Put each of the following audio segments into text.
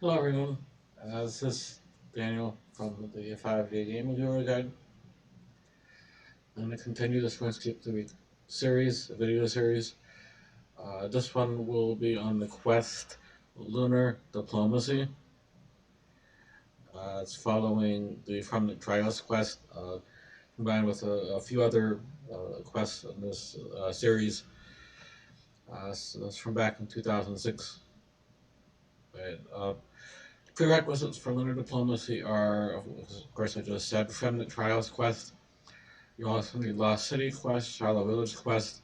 Hello everyone, this is Daniel from the 5-Day Game Reviewer Guide. I'm going to continue this Runescape 3 series, a video series. This one will be on the quest Lunar Diplomacy. It's following the Fremennik Trials quest, combined with a few other quests in this series. So that's from back in 2006. Right, prerequisites for Lunar Diplomacy are, of course, I just said, Fremennik Trials quest. You also need Lost City quest, Shilo Village quest.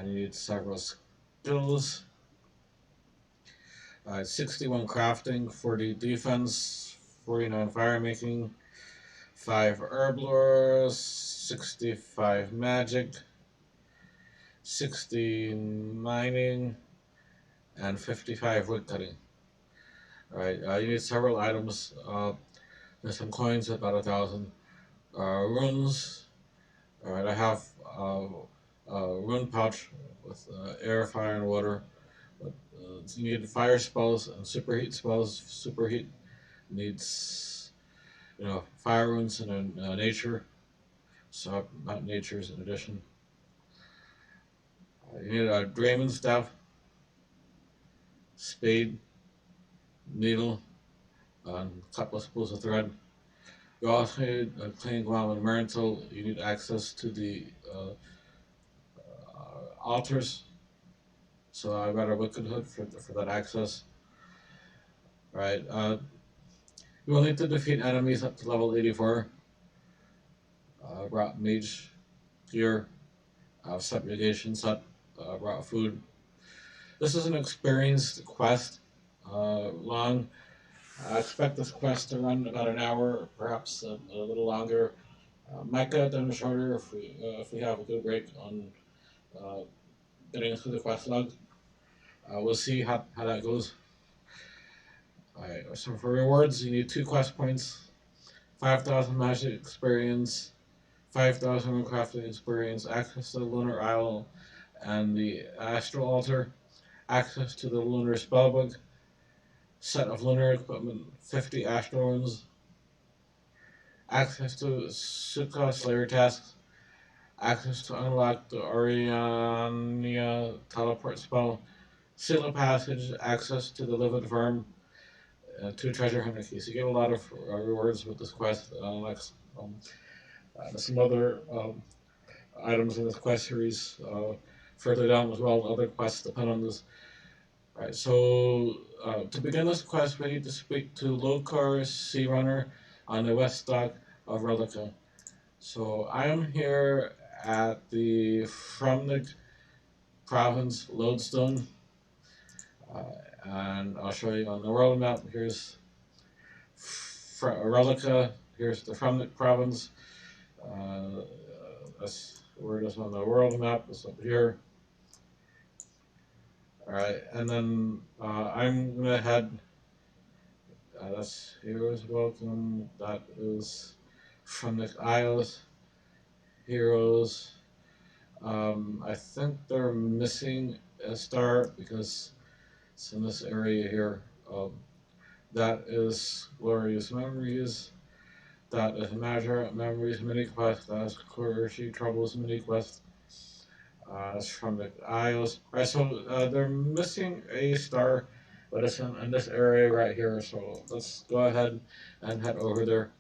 You need several skills. 61 crafting, 40 defense, 49 firemaking, 5 herblore, 65 magic, 60 mining, and 55 woodcutting. Alright, you need several items. There's some coins, about 1,000. Runes. Alright, I have a rune pouch with air, fire, and water. But you need fire spells and superheat spells. Superheat needs, fire runes and nature. So not nature's in addition. You need a dramen staff, spade, needle, and a couple of spools of thread. You also need a clean guam and marrentill. You need access to the altars. So I got a wicked hood for that access. Right. You will need to defeat enemies up to level 84. Brought mage gear, subjugation set, brought food. This is an experienced quest, long. I expect this quest to run about an hour, perhaps a little longer. Might get done shorter if we have a good break on uh, getting through the quest log. We'll see how that goes. Alright, so for rewards, you need 2 quest points, 5,000 magic experience, 5,000 Runecrafting experience, access to the Lunar Isle and the Astral Altar, access to the Lunar Spellbook, set of lunar equipment, 50 Astral Runes, access to Sukkah Slayer tasks, access to unlock the Oriania teleport spell, seal of passage, access to the Livid Firm, 2 treasure hunter keys. You get a lot of rewards with this quest. Some other items in this quest series further down as well. Other quests depend on this. Right, so to begin this quest, we need to speak to Lokar Searunner on the west dock of Rellekka. So I am here at the Fremennik province lodestone, and I'll show you on the world map. Here's Rellekka. Here's the Fremennik province. That's where it is on the world map. It's up here. All right, and then I'm gonna head. That's Heroes Welcome. That is from the Isles. Heroes. I think they're missing a star because it's in this area here. That is Glorious Memories. That is Major Memories mini quest. That's Quirky Troubles mini quest. It's from the Isles. Right, so they're missing a star, but it's in this area right here. So let's go ahead and head over there.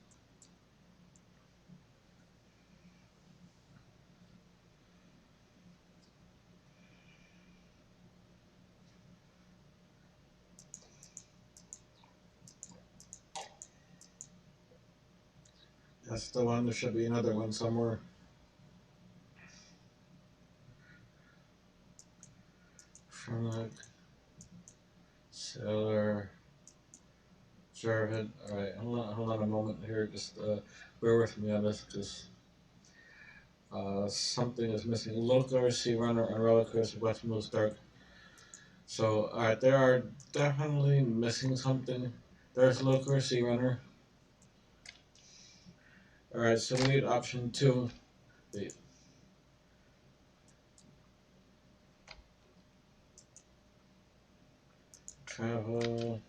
That's the one. There should be another one somewhere. Fremennik, Sailor, Jarvid. Alright, hold on a moment here. Just bear with me on this because something is missing. Lokar Searunner and Rellekka Westmost Dark. So, alright, they are definitely missing something. There's Lokar Searunner. Alright, so we need option 2. The travel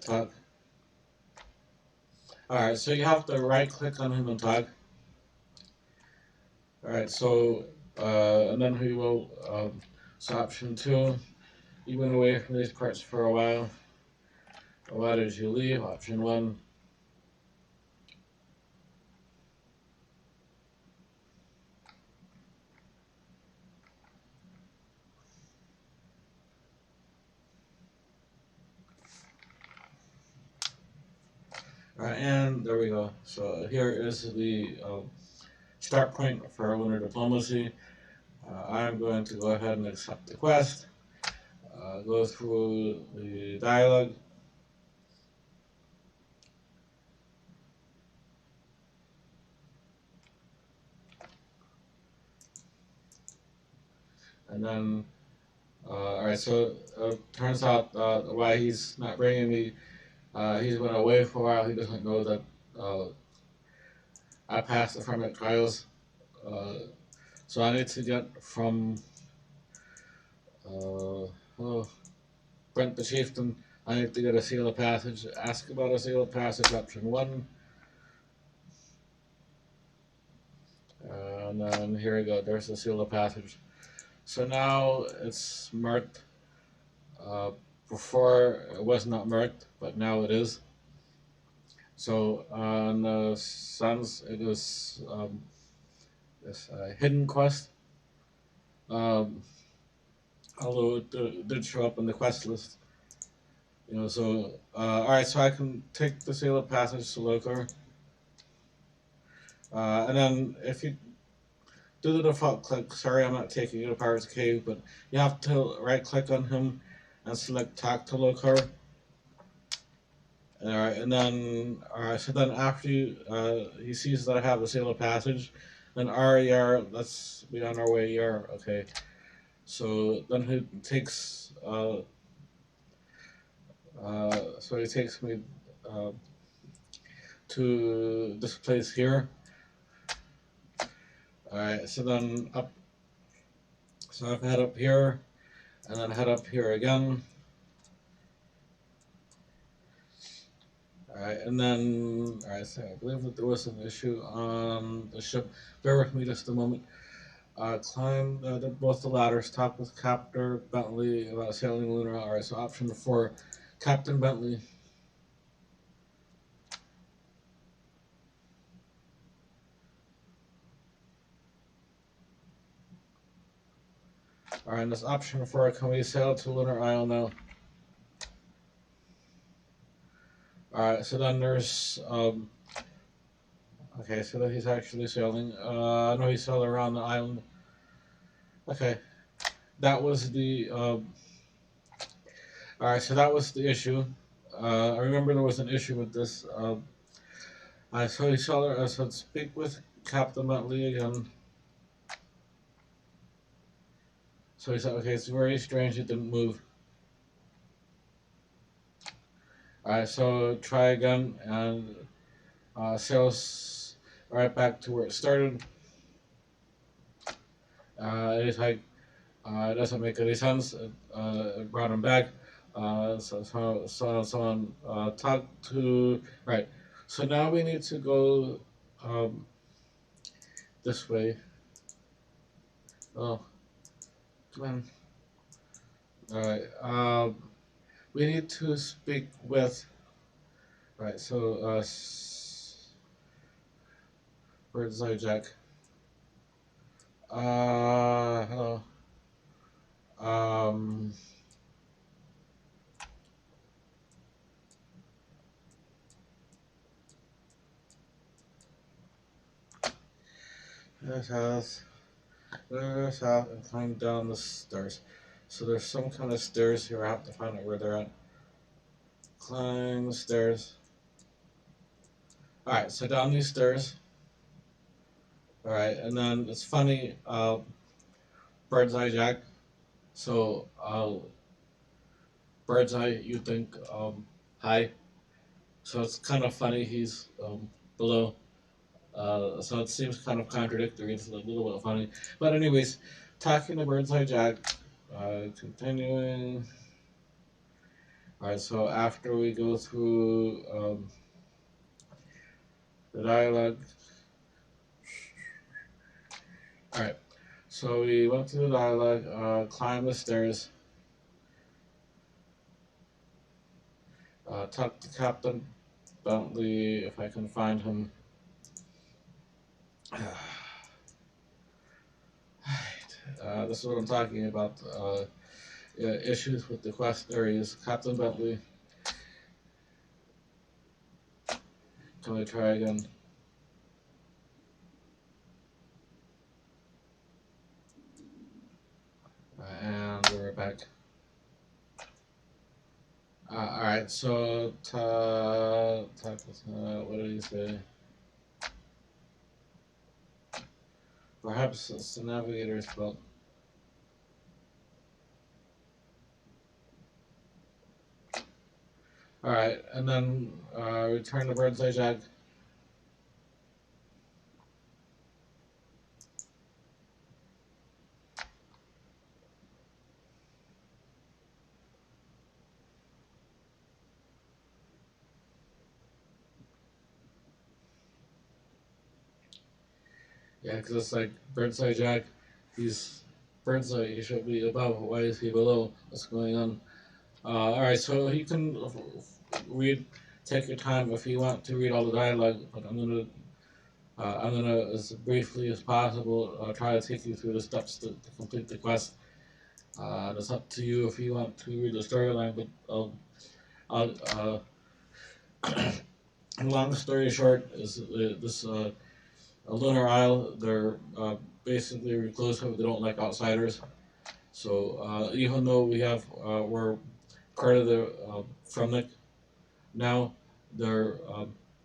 talk. Alright, so you have to right click on him and talk. Alright, so, and then we will, so option 2, you went away from these parts for a while. Why did you leave? Option 1. Alright, and there we go. So here is the start point for Lunar Diplomacy. I'm going to go ahead and accept the quest, go through the dialogue, and then, alright, so turns out why he's not bringing me, he's been away for a while, he doesn't know that I passed the Fremennik Trials, so I need to get from oh, Brent the Chieftain, I need to get a seal of passage, ask about a seal of passage, option 1. And then here we go, there's the seal of passage. So now it's marked. Before it was not marked, but now it is. So on the Suns, it is this hidden quest. Although it did show up in the quest list. You know, so alright, so I can take the seal of passage to Lokar. And then if you do the default click, sorry I'm not taking you to Pirate's Cave, but you have to right click on him and select talk to Lokar. Alright, and then so then after he sees that I have the seal of passage, then RER, let's be on our way, okay. So then he takes so he takes me to this place here. Alright, so then up, so I head up here, and then head up here again. Alright, and then, alright, so I believe that there was an issue on the ship. Bear with me just a moment. Climb both the ladders, talk with Captain Bentley about sailing Lunar. Alright, so option 4, Captain Bentley. Alright, and this option 4, can we sail to Lunar Isle now? Alright, so then there's, okay, so that he's actually sailing. No, he's sailing around the island. Okay, that was the, alright, so that was the issue. I remember there was an issue with this. I said speak with Captain Bentley again. So he said, okay, it's very strange it didn't move. Alright, so try again and sail right back to where it started. It's like, it doesn't make any sense. It brought him back. So someone talked to, right. So now we need to go this way. Oh, come on. Alright, we need to speak with, right, so, Bird's Eye Jack. Hello. There's house, and climb down the stairs. So there's some kind of stairs here. I have to find out where they're at. Climb the stairs. Alright, so down these stairs. Alright, and then it's funny, Bird's Eye Jack. So, Bird's Eye, you think, hi. So it's kind of funny he's below. So it seems kind of contradictory. It's a little bit funny. But anyways, talking to Bird's Eye Jack, continuing. Alright, so after we go through the dialogue, alright, so we went through the dialogue, climbed the stairs, talked to Captain Bentley if I can find him. This is what I'm talking about. Issues with the quest areas. Captain Bentley. Can we try again? And we're back. Alright, so what did he say? Perhaps it's the navigator's fault. Alright, and then return to Bird's Eye Jack. Yeah, because it's like Bird's Eye Jack, he's Bird's Eye, he should be above. Why is he below? What's going on? Alright, so you can read, take your time if you want to read all the dialogue, but I'm gonna, as briefly as possible, try to take you through the steps to complete the quest. It's up to you if you want to read the storyline, but I'll long story short, is this a Lunar Isle. They're basically reclusive. They don't like outsiders. So even though we're part of the Fremennik now, they're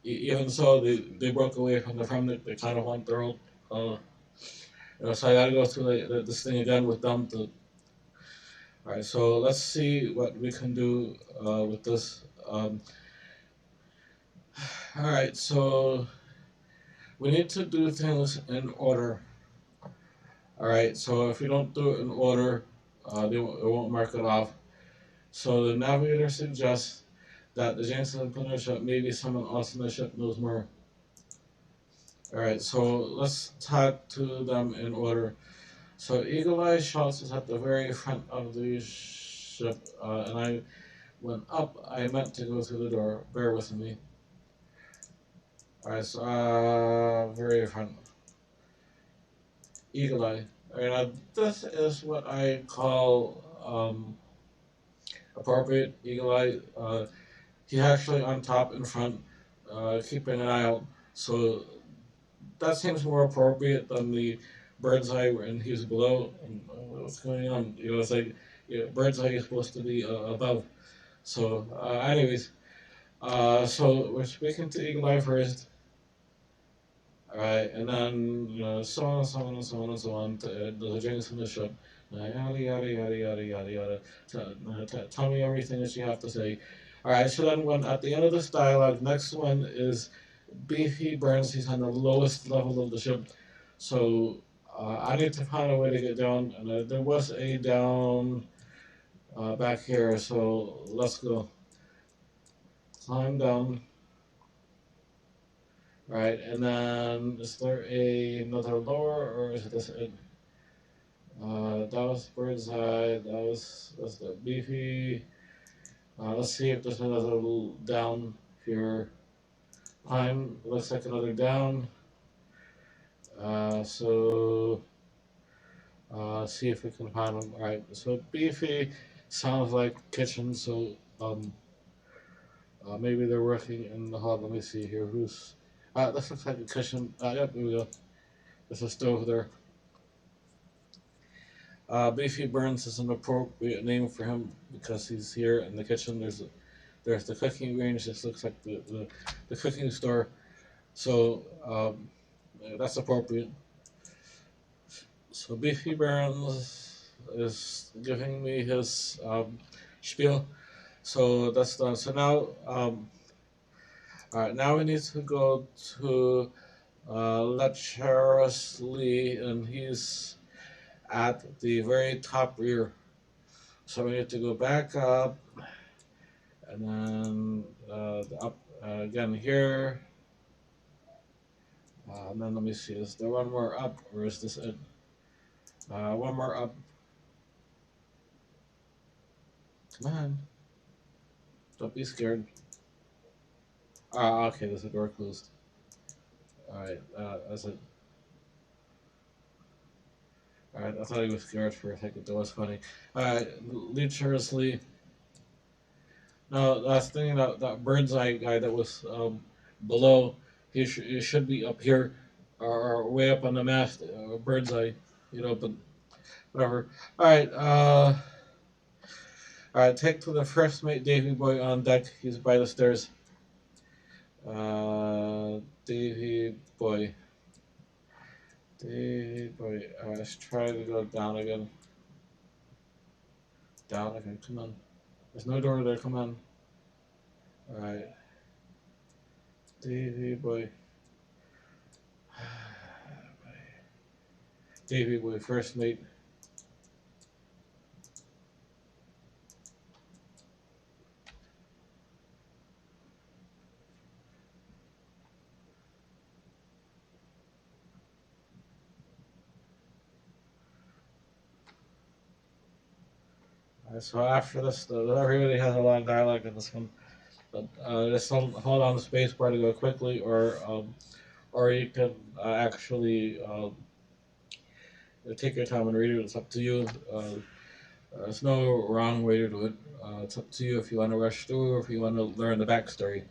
even so they broke away from the Fremennik. They kind of want their own. So I gotta go through this thing again with them. All right, so let's see what we can do with this. All right, so we need to do things in order. All right, so if we don't do it in order, it won't mark it off. So the navigator suggests that the Jameson put in the ship, maybe someone else in the ship knows more. All right, so let's talk to them in order. So Eagle Eye shouts is at the very front of the ship, and I went up. I meant to go through the door. Bear with me. All right, so very front. Eagle Eye. Now this is what I call appropriate Eagle Eye. He's actually on top in front, keeping an eye out. So that seems more appropriate than the Bird's Eye and he's below. And what's going on? It's like Bird's Eye is supposed to be above. So, anyways, so we're speaking to Eagle Eye first. Alright, and then so on and so on and so on and so on. The drinks in the ship. Yada yada yada yada yada yada. Tell me everything that you have to say. Alright, so then when at the end of this dialogue, next one is Beefy Burns. He's on the lowest level of the ship. So I need to find a way to get down. And there was a down back here, so let's go. Climb down. Right, and then is there another lower, or is this it? That was Bird's Eye, that's the Beefy. Let's see if there's another little down here. Climb, looks like another down. So see if we can find them. Alright, so Beefy sounds like kitchen, so maybe they're working in the hall. Let me see here. This looks like a kitchen. Yep, here we go. There's a stove there. Beefy Burns is an appropriate name for him because he's here in the kitchen. There's the cooking range. This looks like the cooking store. So that's appropriate. So Beefy Burns is giving me his spiel. So that's done. So now, all right. Now we need to go to Lee, and he's at the very top rear. So we need to go back up, and then the up again here. And then let me see, is there one more up or is this it? One more up. Come on. Don't be scared. Okay, there's a door closed. Alright, that's it. Alright, I thought he was scared for a second. That was funny. Alright, literally. No, that's thinking that bird's eye guy that was below. He should be up here or way up on the mast. Bird's eye, but whatever. Alright, alright, take to the first mate Davy Boy on deck. He's by the stairs. Davy Boy. Davy Boy. Let's try to go down again. Down again, come on. There's no door there, come on. Alright. Davy Boy. Davy Boy, first mate. So after this, everybody has a lot of dialogue in this one. But just hold on the space bar to go quickly, or you can actually take your time and read it. It's up to you. There's no wrong way to do it. It's up to you if you want to rush through or if you want to learn the backstory.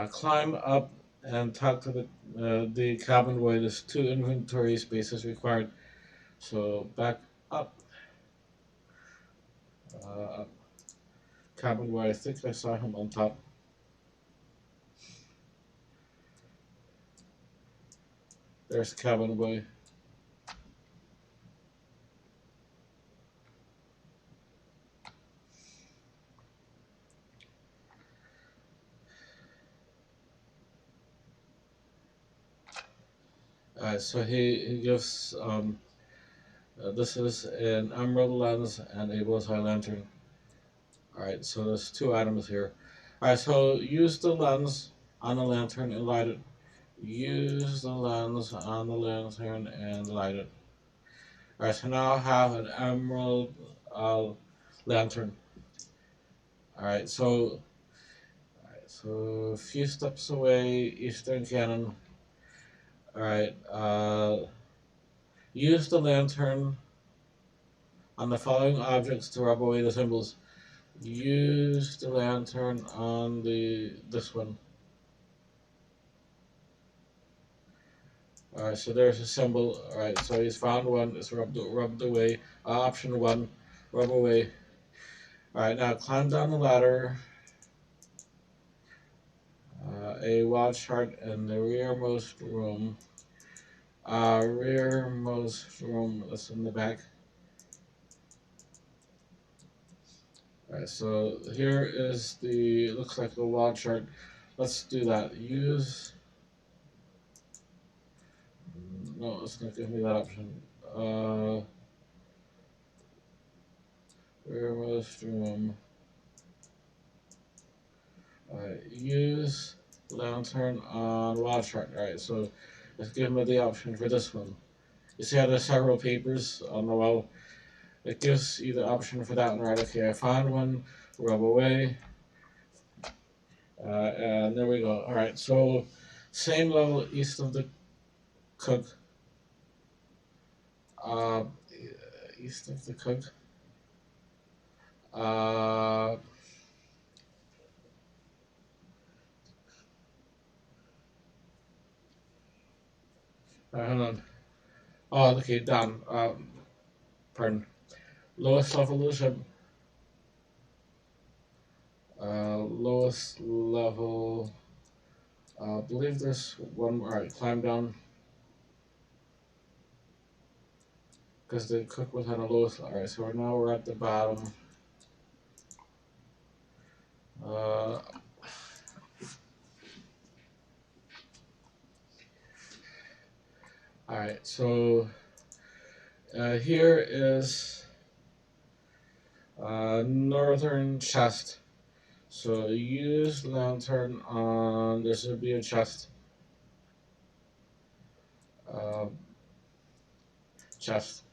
Climb up and talk to the cabin boy. There's 2 inventory spaces required. So back up. Cabin boy, I think I saw him on top. There's cabin boy. So he gives this is an emerald lens and a bullseye lantern. Alright, so there's 2 items here. Alright, so use the lens on the lantern and light it. Use the lens on the lantern and light it. Alright, so now I have an emerald lantern. Alright, so a few steps away, Eastern Cannon. Alright, use the lantern on the following objects to rub away the symbols. Use the lantern on this one. Alright, so there's a symbol. Alright, so he's found one. It's rubbed away. Option 1, rub away. Alright, now climb down the ladder. A wall chart in the rearmost room. Rearmost room. That's in the back. Alright, so here is looks like the wall chart. Let's do that. Use. No, it's not giving me that option. Rearmost room. Alright, use lantern on wall chart. Alright, so let's give me the option for this one. You see how there's several papers on the wall? It gives you the option for that one, right? Okay, I found one, rub away. And there we go. Alright, so same level east of the cook. East of the cook. Hold on. Oh, okay, down. Pardon. Lowest level of the ship. Lowest level. I believe there's one more. Alright, climb down. Because the cook was on the lowest. Alright, so now we're at the bottom. Alright, so here is northern chest. So use lantern on, this would be a chest. Uh, chest.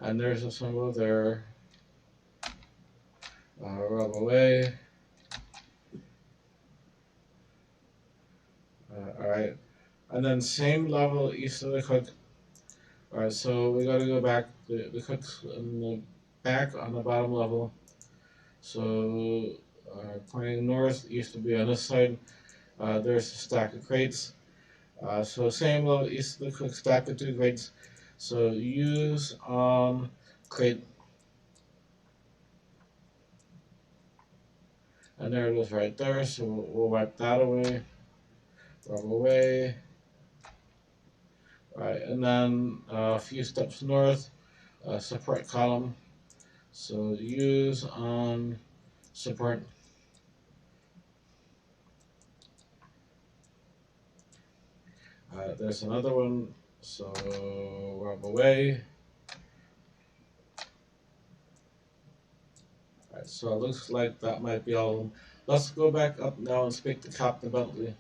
And there's a symbol there. Rub away. Alright. And then same level east of the cook. Alright, so we gotta go back. The cook's in the back on the bottom level. So pointing north, east will be on this side. There's a stack of crates. So same level east of the cook, stack of 2 crates. So use crate. And there it is right there. So we'll wipe that away. Rub away. Right, and then a few steps north, support column. So use on support. There's another one. So rub away. Alright, so it looks like that might be all of them. Let's go back up now and speak to Captain Bentley.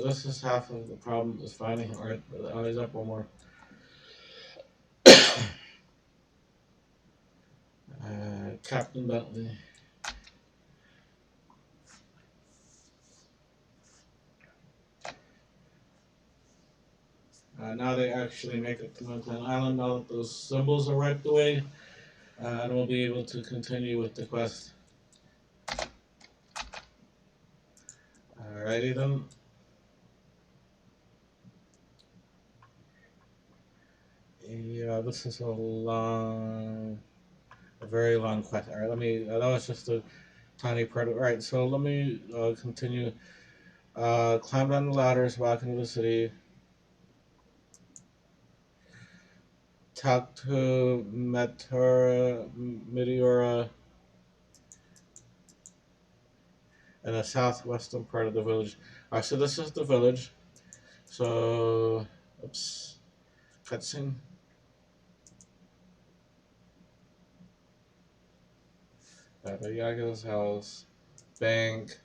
This is half of the problem is finding him. Alright, he's up one more. Captain Bentley. Now they actually make it to Mountain Island now that those symbols are wiped away, and we'll be able to continue with the quest. Alrighty then. Yeah, this is a very long quest. Alright, that was just a tiny part of, alright, so let me continue. Climb down the ladders, walk into the city. Talk to Meteora in the southwestern part of the village. Alright, so this is the village. So, oops, cutscene. Yaga's house, bank,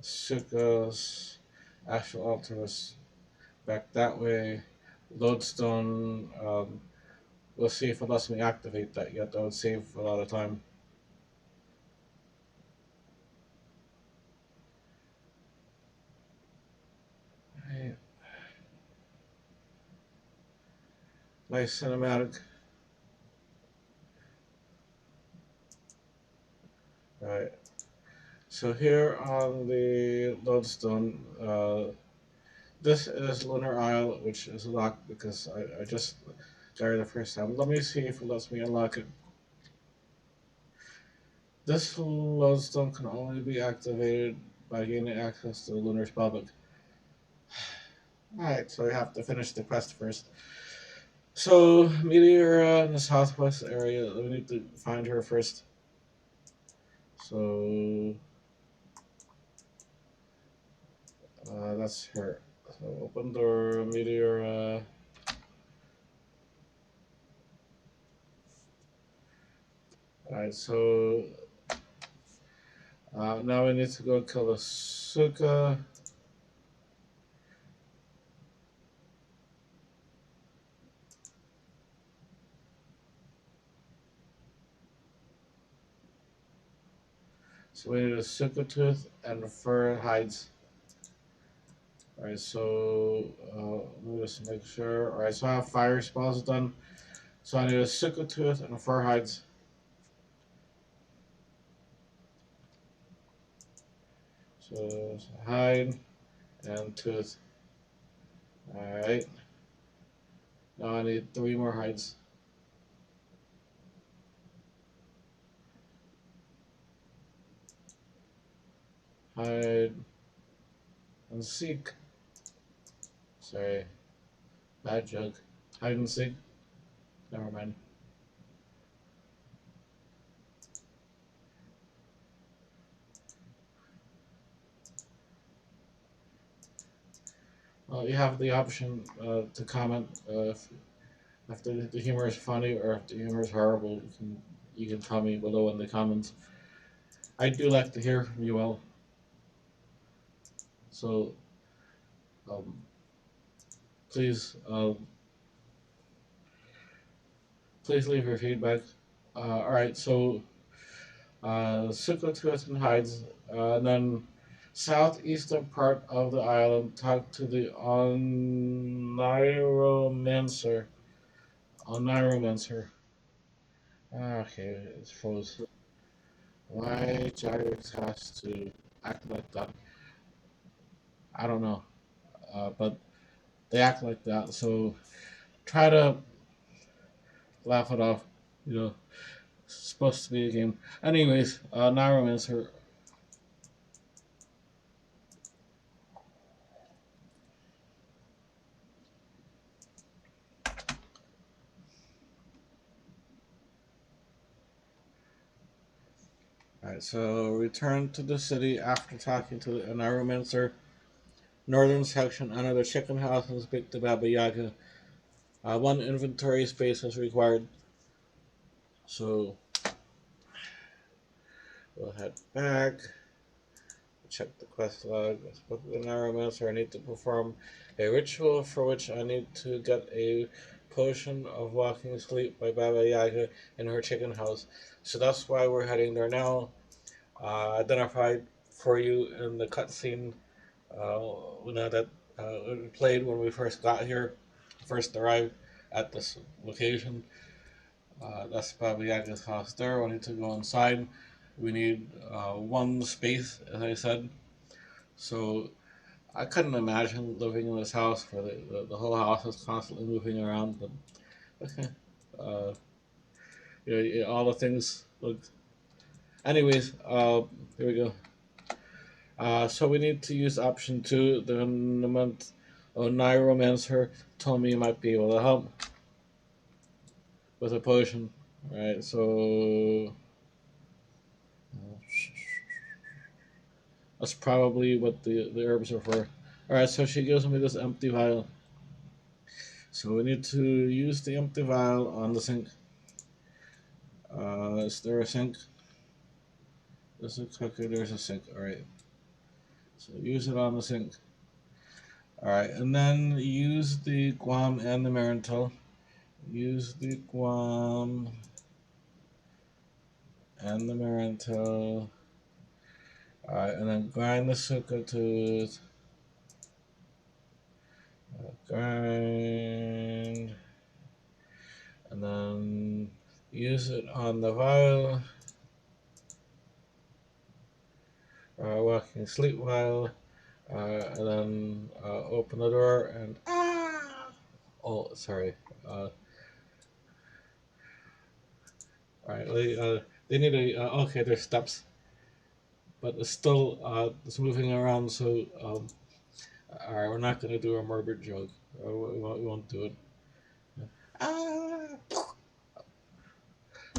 Sukkos, actual altars, back that way, lodestone. We'll see if it lets me activate that yet. That would save a lot of time. Right. Nice cinematic. Right. So here on the lodestone, this is Lunar Isle, which is locked because I just got it the first time. Let me see if it lets me unlock it. This lodestone can only be activated by gaining access to the Lunar Spellbook. Alright, so we have to finish the quest first. So, Meteora in the southwest area, we need to find her first. So, that's her. So, open door, Meteora. Alright, so now we need to go kill the Suka. So we need a Suka tooth and fur hides. Alright, so let me just make sure. Alright, so I have fire spells done. So I need a Suka tooth and a fur hides. So hide and tooth. Alright. Now I need 3 more hides. Hide and seek. Sorry, bad joke. hide and seek. Never mind. You have the option to comment if the humor is funny or if the humor is horrible. You can tell me below in the comments. I do like to hear from you all. So um, please please leave your feedback. All right, so Sukkot Twisted hides, and then southeastern part of the island. Talk to the Oniromancer. Oniromancer. Okay, it's froze. Why Gyrax has to act like that? I don't know, but they act like that. So try to laugh it off. You know, it's supposed to be a game. Anyways, Oniromancer. Alright, so return to the city after talking to the Oniromancer. Northern section under the chicken house and speak to Baba Yaga. One inventory space is required. So we'll head back. Check the quest log. I spoke to the Oniromancer. I need to perform a ritual for which I need to get a potion of walking sleep by Baba Yaga in her chicken house. So that's why we're heading there now. Identified for you in the cutscene that played when we first got here, first arrived at this location. That's Baba Yaga's house there. We need to go inside. We need one space, as I said. So I couldn't imagine living in this house where the whole house is constantly moving around. But okay, uh, yeah, all the things look. Anyways, here we go. So we need to use option 2. The month Oniromancer told me you might be able to help with a potion. Alright, so that's probably what the herbs are for. Alright, so she gives me this empty vial. So we need to use the empty vial on the sink. Is there a sink? There's a cooker, there's a sink. Alright. So use it on the sink. Alright, and then use the guam and the marrentill. Use the guam and the marrentill. Alright, and then grind the sukkah tooth. Grind. And then use it on the vial. Walking sleep vial. And then open the door and oh, sorry. Alright, they need a okay. There's steps, but it's still it's moving around. So alright, we're not gonna do a murder joke. We won't do it.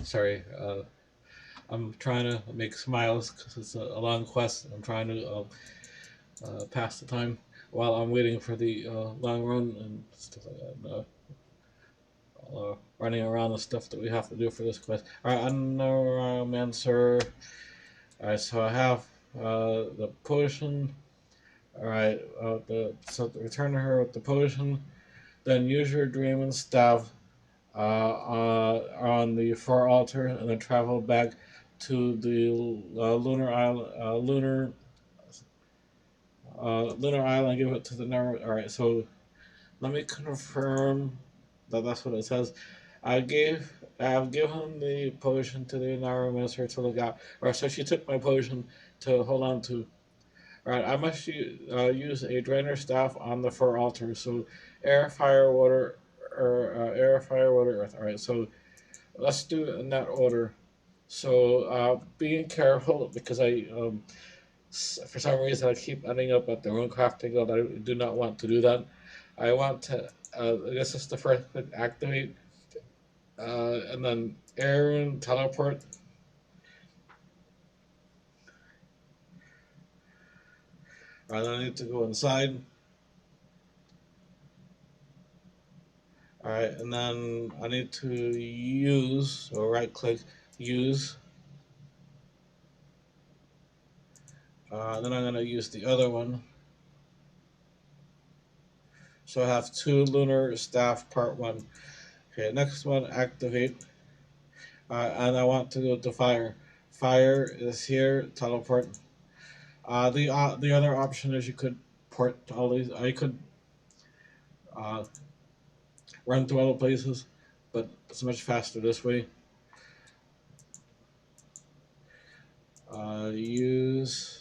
Sorry. I'm trying to make smiles because it's a long quest. I'm trying to pass the time while I'm waiting for the long run and stuff like that. Running around the stuff that we have to do for this quest. Alright, Oniromancer. Alright, so I have the potion. Alright, so return to her with the potion. Then use your dramen staff on the far altar and then travel back to the lunar island. Lunar island. Give it to the number. All right, so let me confirm that that's what it says. I have given the potion to the Oniromancer to look out. Or so she took my potion to hold on to. Alright, I must use a drainer staff on the far altar. So air, fire, water, or air, fire, water, earth. Alright, so let's do it in that order. So being careful because for some reason I keep ending up at the Runecrafting guild. I do not want to do that. I want to, this is the first click, activate, and then Aaron, teleport. And then I need to go inside. Alright, and then I need to use, or right click, use. Then I'm going to use the other one. So I have 2 lunar staff part 1. Okay, next one, activate. And I want to go to fire. Fire is here, teleport. The other option is you could port all these. You could uh, run to other places, but it's much faster this way. Use.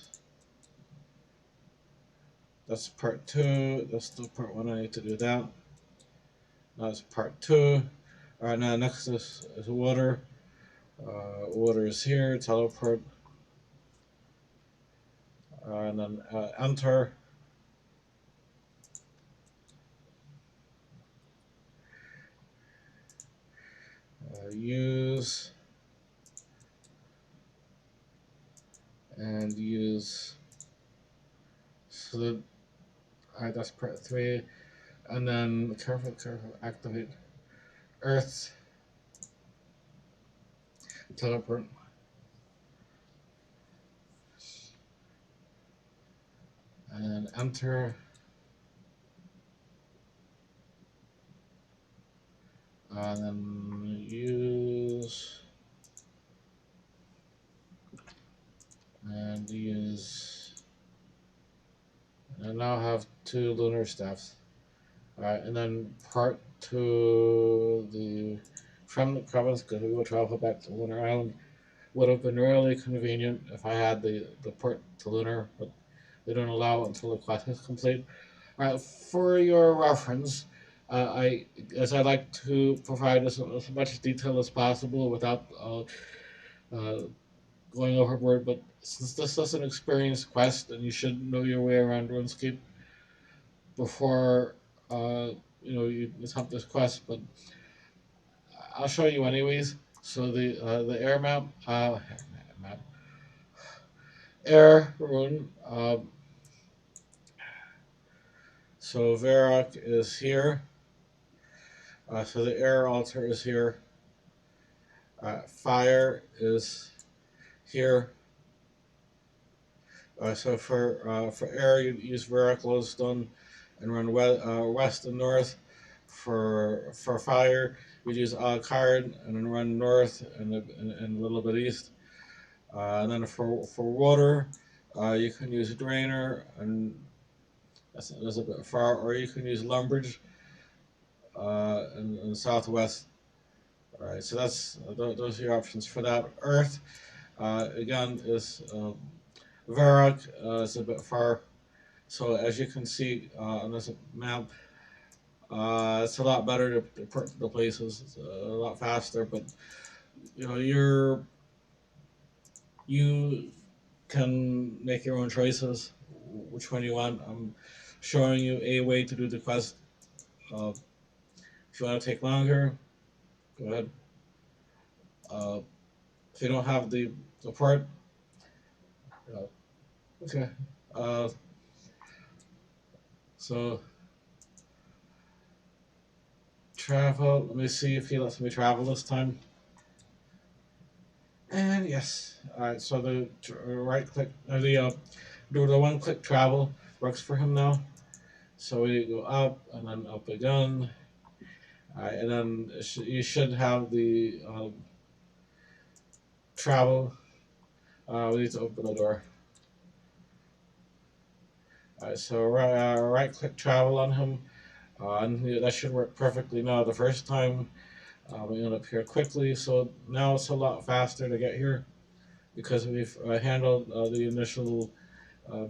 That's part 2. That's still part 1. I need to do that. That's part 2. All right, now next is water. Water is here. Teleport. And then enter. Use. And use. So that, alright, that's part 3. And then careful, activate. Earth. Teleport. And enter. And then use. And use. And I now have 2 lunar staffs. Alright, and then part 2, the Fremennik Trials, because we will travel back to Lunar Island. Would have been really convenient if I had the port to Lunar, but they don't allow it until the quest is complete. Alright, for your reference, as I like to provide as much detail as possible without uh, going overboard, but since this is an experienced quest and you should know your way around Runescape before you attempt this quest, but I'll show you anyways. So the air map, air rune. So Varrock is here. So the air altar is here. Fire is here. So for air, you use Varrock lodestone and run west and north. For fire, you use Card and then run north and a little bit east. And then for water, you can use Drainer, and that's a bit far, or you can use Lumbridge in the southwest. All right, so those are your options for that. Earth, again, is Varrock. It's a bit far. So as you can see on this map, it's a lot better to put the places. It's a lot faster, but you can make your own choices, which one you want. I'm showing you a way to do the quest. If you want to take longer, go ahead. If you don't have the part, okay. So travel. Let me see if he lets me travel this time. And yes. All right. So the right click, the one click travel works for him now. So we go up and then up again. All right, and then you should have the travel. We need to open the door. All right. So right click travel on him. And that should work perfectly now. The first time we end up here quickly, so now it's a lot faster to get here because we've handled the initial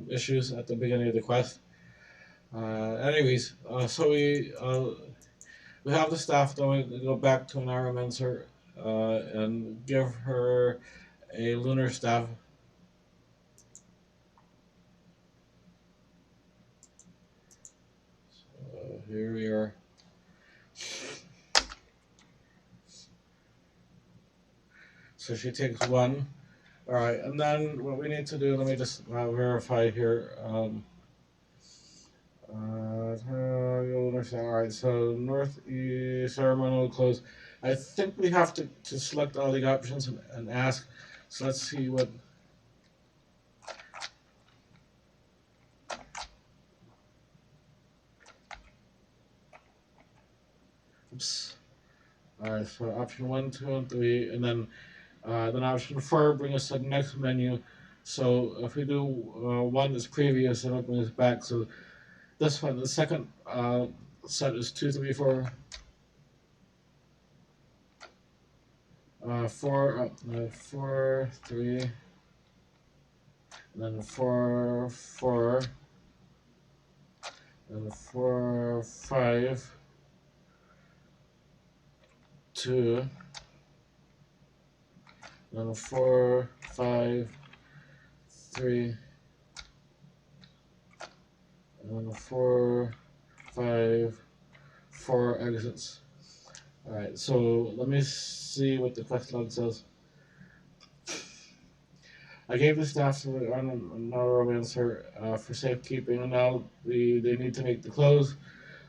issues at the beginning of the quest. Anyways, so we have the staff though. We go back to an Aramancer and give her a lunar staff. here we are. So she takes one. All right, and then what we need to do, let me just verify here. You'll understand. All right, so northeast ceremonial close. I think we have to select all the options and ask. So let's see what. Oops. All right, so option 1, 2, and 3, and then option 4 bring us to the next menu. So if we do one is previous, it'll bring us back. So this one, the second set is 2, 3, 4. 4, 3, and then 4, 4, and 4, 5, 2, and 4, 5, 3, and 4, 5, 4 exits. Alright, so let me see what the quest log says. I gave the staff to another romancer for safekeeping, and now they need to make the clothes.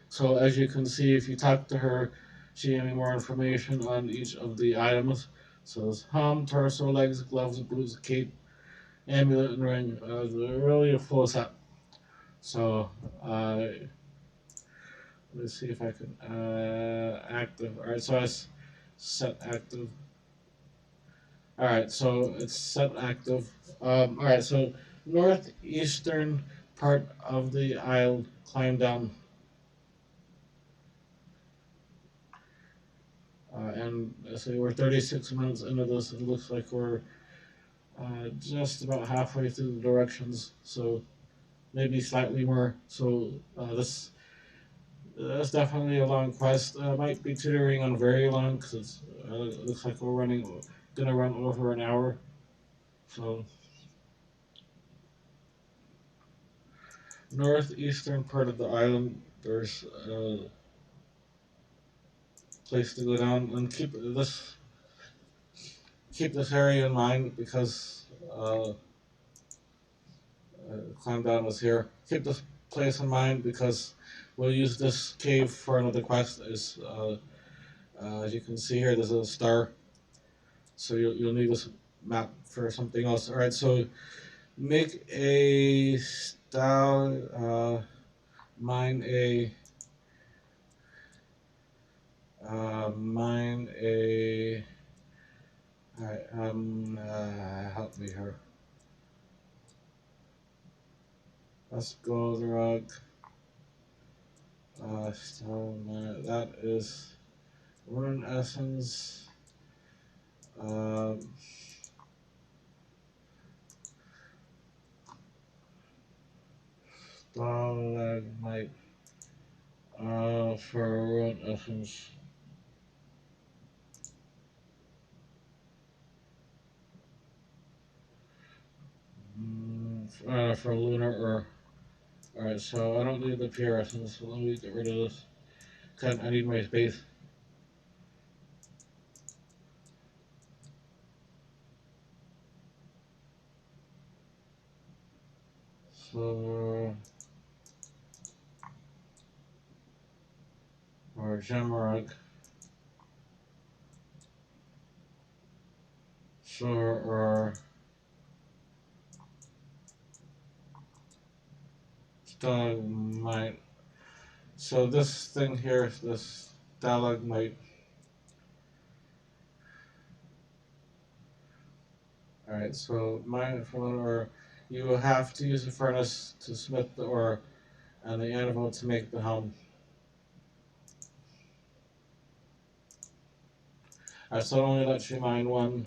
So as you can see, if you talk to her, she gave me more information on each of the items. So there's helm, torso, legs, gloves, boots, cape, amulet, and ring. Really a full set. So let me see if I can active. All right, so I set active. All right, so it's set active. All right, so northeastern part of the isle, climb down. And so we're 36 minutes into this. It looks like we're just about halfway through the directions, so maybe slightly more. So that's definitely a long quest. Might be teetering on very long because it looks like we're gonna run over an hour. So northeastern part of the island, there's a place to go down and keep this area in mind because climb down was here. Keep this place in mind because we'll use this cave for another quest. As you can see here, there's a star, so you'll need this map for something else. All right, so make a style, mine a, mine a. All right, help me here. Let's go the rug. So that is rune essence. Stalagmite. For rune essence. For lunar or. Alright, so I don't need the pure essence, so let me get rid of this. I need my space. So, or Gemrock. So, or stalagmite. So this thing here, this stalagmite. Alright, so mine for lunar, you will have to use a furnace to smith the ore and the anvil to make the helm. Alright, so it only lets you mine one.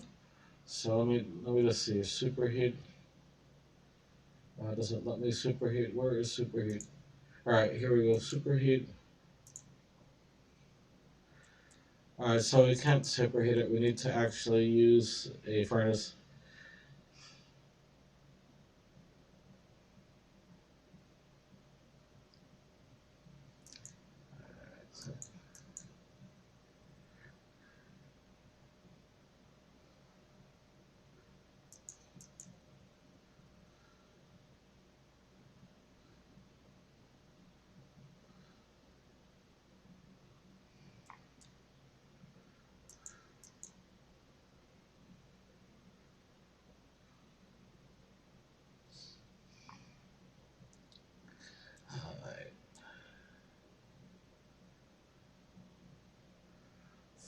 So let me just see. Superheat. Does it let me superheat? Where is superheat? Alright, here we go. Superheat. Alright, so we can't superheat it. We need to actually use a furnace.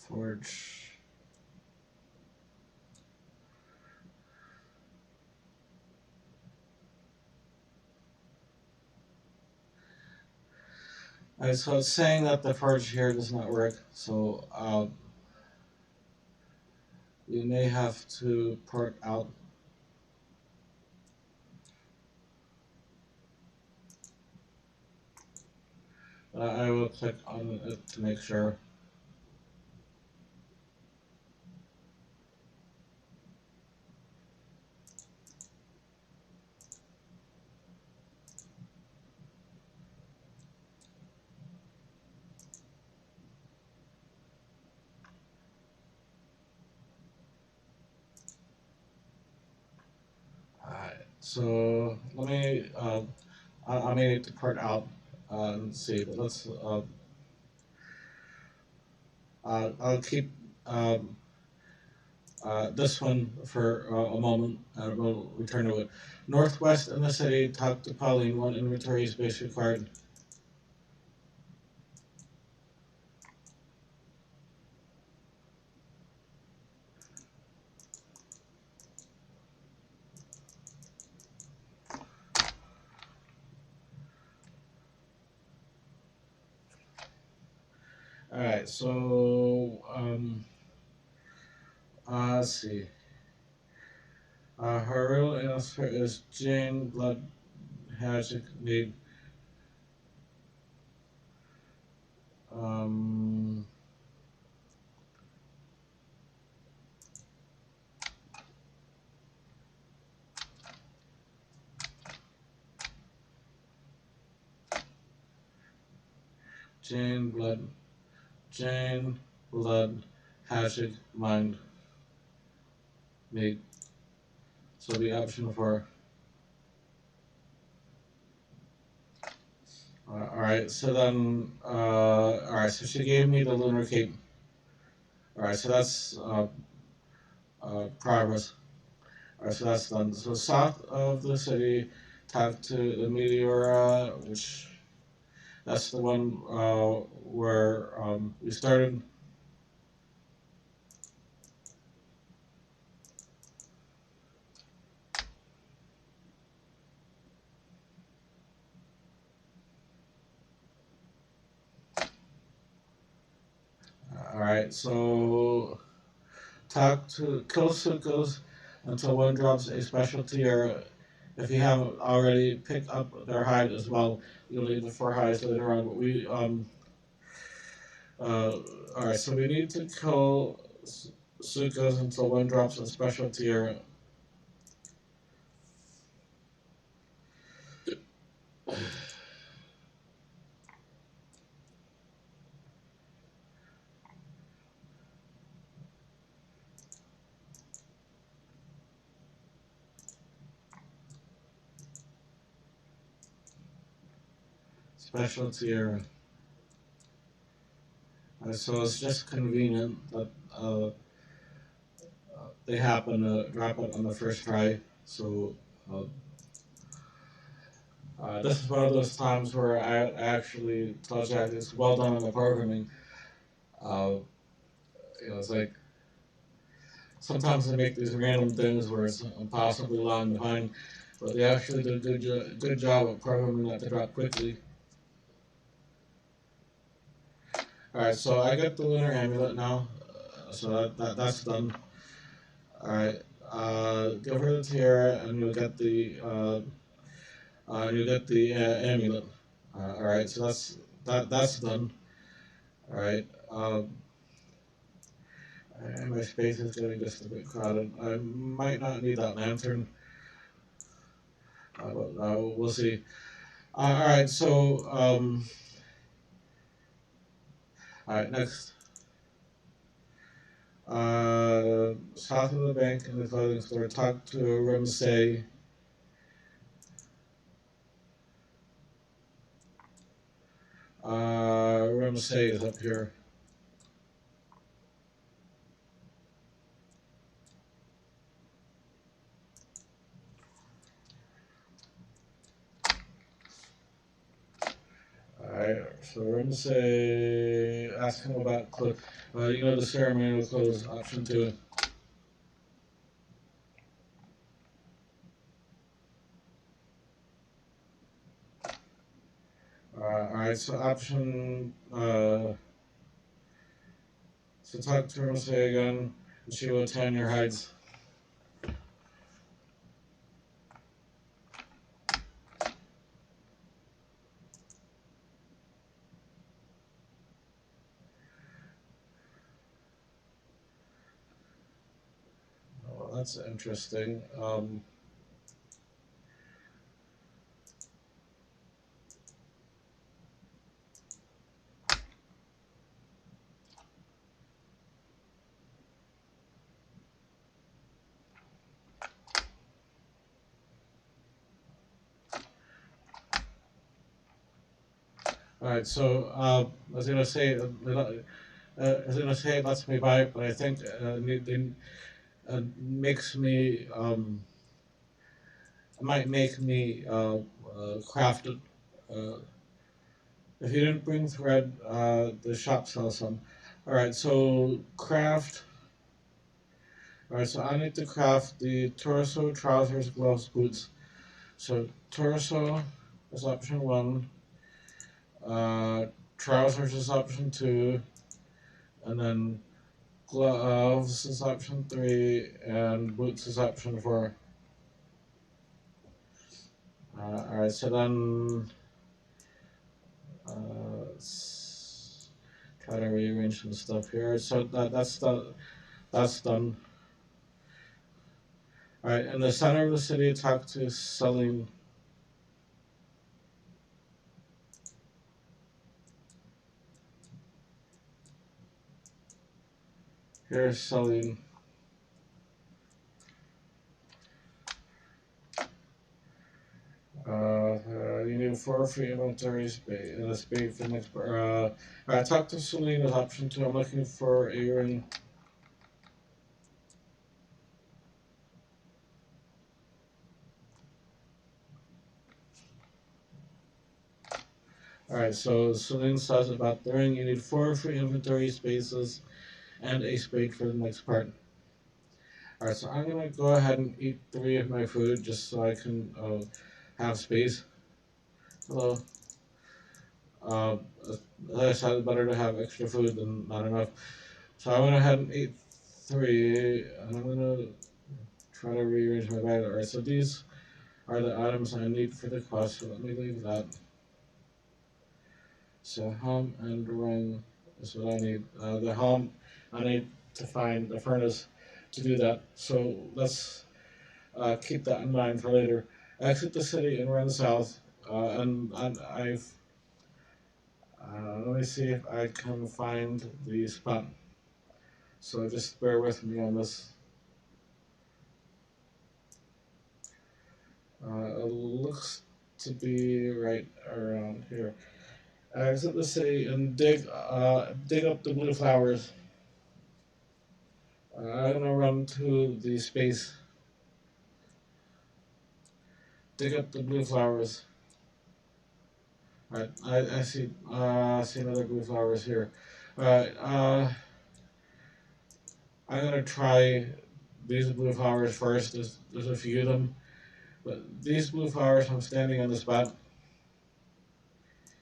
Forge. Alright, so it's saying that the forge here does not work, so you may have to port out. I will click on it to make sure. Alright, so let me, I may need to port out and see, but let's, I'll keep this one for a moment, and we'll return to it. Northwest in the city, talk to Pauline, 1 inventory space required. Alright, so, let's see. Her real answer is Jane Blood Magic Need. Jane Blood Hatchet Mind Need. So the option for. Alright, so then, alright, so she gave me the Lunar Cape. Alright, so that's progress. Alright, so that's done. So south of the city, talk to the Meteora, which that's the one where we started. Alright, so talk to kill Sukkos until one drops a specialty, or if you haven't already, pick up their hide as well. You'll need the 4 hides later on. But we alright, so we need to kill Sukkos until one drops a specialty, or specialty, or so it's just convenient that they happen to drop it on the first try. So this is one of those times where I actually tell Jack it's well done on the programming. It's like sometimes they make these random things where it's impossibly long behind, but they actually did a good job of programming that to drop quickly. Alright, so I got the Lunar Amulet now, so that's done. Alright, give her the tiara and you'll get the amulet. Alright, so that's done. Alright, and my space is getting just a bit crowded. I might not need that lantern, but we'll see. Alright, so alright, next. South of the bank in the clothing store, talk to Rumsay. Rumsay is up here. Alright, so we're going to say, ask him about clothes. You know the ceremonial clothes, option 2. Alright, so option, so talk to her, say again, and she will tan your hides. Oh, that's interesting. Alright, so I was gonna say, it lets me buy it, but I think makes me might make me craft it. Uh, if you didn't bring thread, the shop sells some. Alright, so craft. Alright, so I need to craft the torso, trousers, gloves, boots. So torso is option 1. Trousers is option 2. And then gloves is option 3. And boots is option 4. Alright, so then let's try to rearrange some stuff here. So that's done. That's done. Alright, in the center of the city, talk to Celine. Here's Celine. You need 4 free inventory spade and a spade for the next part. Talk to Celine is option 2. I'm looking for a ring. Alright, so Celine says about the ring, you need 4 free inventory spaces and a spade for the next part. Alright, so I'm gonna go ahead and eat 3 of my food just so I can have space. Hello. As I said, it's better to have extra food than not enough. So I went ahead and ate 3, and I'm gonna try to rearrange my bag. Alright, so these are the items I need for the quest, so let me leave that. So helm and ring is what I need. The helm, I need to find the furnace to do that. So let's keep that in mind for later. Exit the city and run south, and I've let me see if I can find the spot. So just bear with me on this. It looks to be right around here. Exit the city and dig up the blue flowers. I'm gonna run to the space. Dig up the blue flowers. Alright, I see another blue flowers here. Alright, I'm gonna try these blue flowers first. There's a few of them. But these blue flowers, I'm standing on the spot.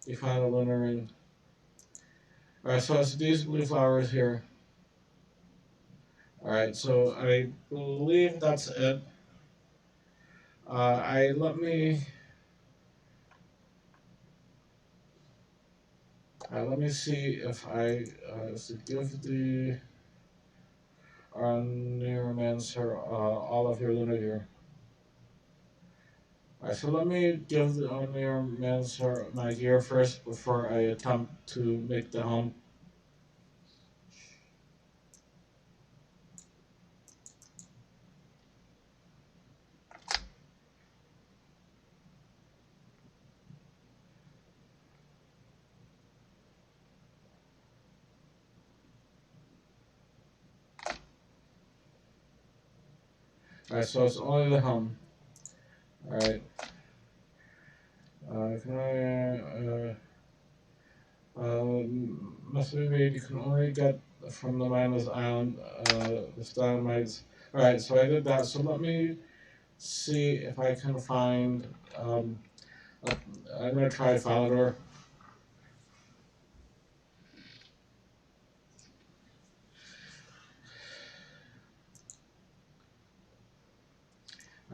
You found a lunar ring. Alright, so it's these blue flowers here. Alright, so I believe that's it. Let me see if I give the Neuromancer all of your lunar gear. Alright, so let me give the Neuromancer my gear first before I attempt to make the helm. Alright, so it's only the helm. Alright. Can I Must be made. You can only get from the Miners Island, the stalagmites. Alright, so I did that. So let me see if I can find. Um, uh, I'm gonna try Falador.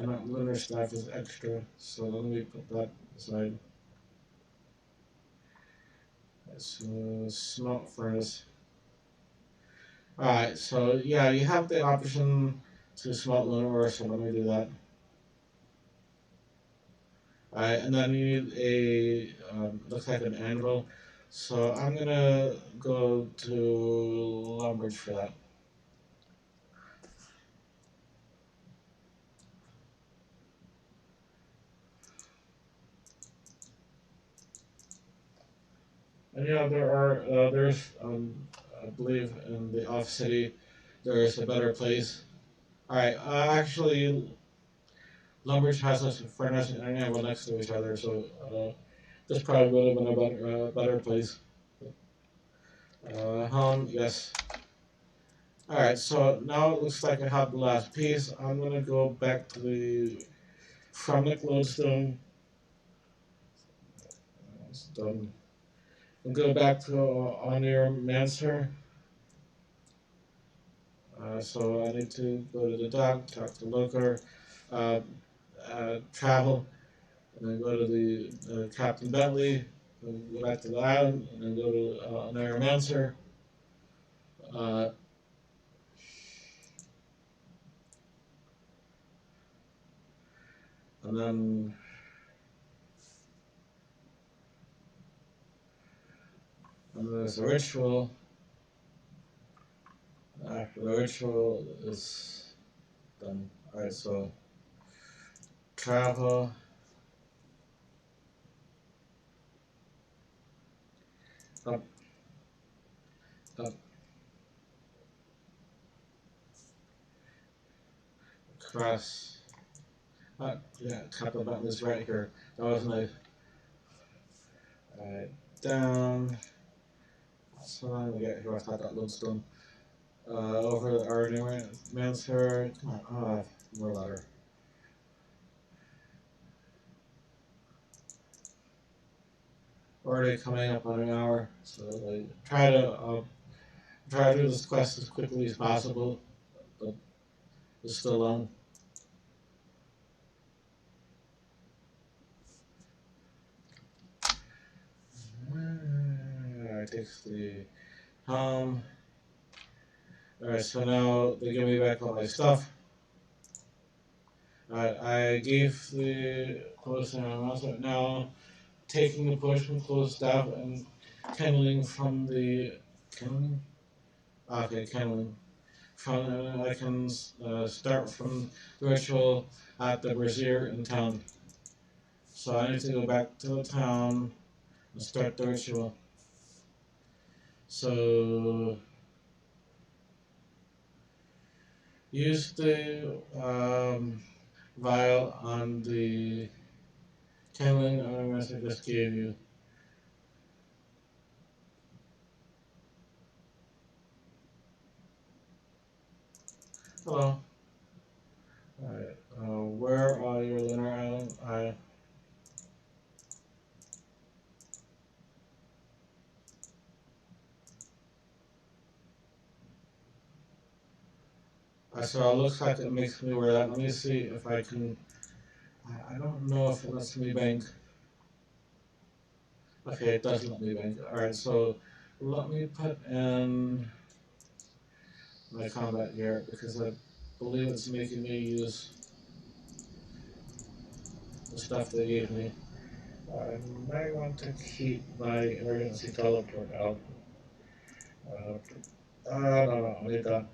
I know lunar staff is extra, so let me put that aside. So smelt furnace. Alright, so yeah, you have the option to smelt lunar ore, so let me do that. Alright, and then you need a looks like an anvil. So I'm gonna go to Lumbridge for that. And yeah, there's I believe in the off city there is a better place. Alright, actually Lumbridge has a furnace and an anvil next to each other, so this probably would have been a better place. Home, yes. Alright, so now it looks like I have the last piece. I'm gonna go back to the Fremennik lodestone. It's done. And go back to on your Manser. So I need to go to the dock, talk to Lokar, uh, travel, and then go to the Captain Bentley, and go back to the island, and then go to another Manser. Uh, and then there's a ritual. After the ritual is done. Alright, so travel up, up, across. Yeah, Captain Bentley's right here. That was nice. Alright, down. So I'm gonna get here. I thought that lodestone. Over our new man's hair. Come on, more ladder. Already coming up on an hour, so like, try to do this quest as quickly as possible, but it's still long. I take the home. Alright, so now they give me back all my stuff. I gave the clothes and I'm also now taking the pushman clothes stuff and kindling from the kindling? Okay, kindling. From I can start from the ritual at the brazier in town. So I need to go back to the town and start the ritual. So use the vial on the kindling ornaments I just gave you. Hello. Alright. Where are your lunar island? So it looks like it makes me wear that. Let me see if I can. I don't know if it lets me bank. Okay, it does let me bank. Alright, so let me put in my combat gear because I believe it's making me use the stuff they gave me. I might want to keep my emergency teleport out. No, I'll need that.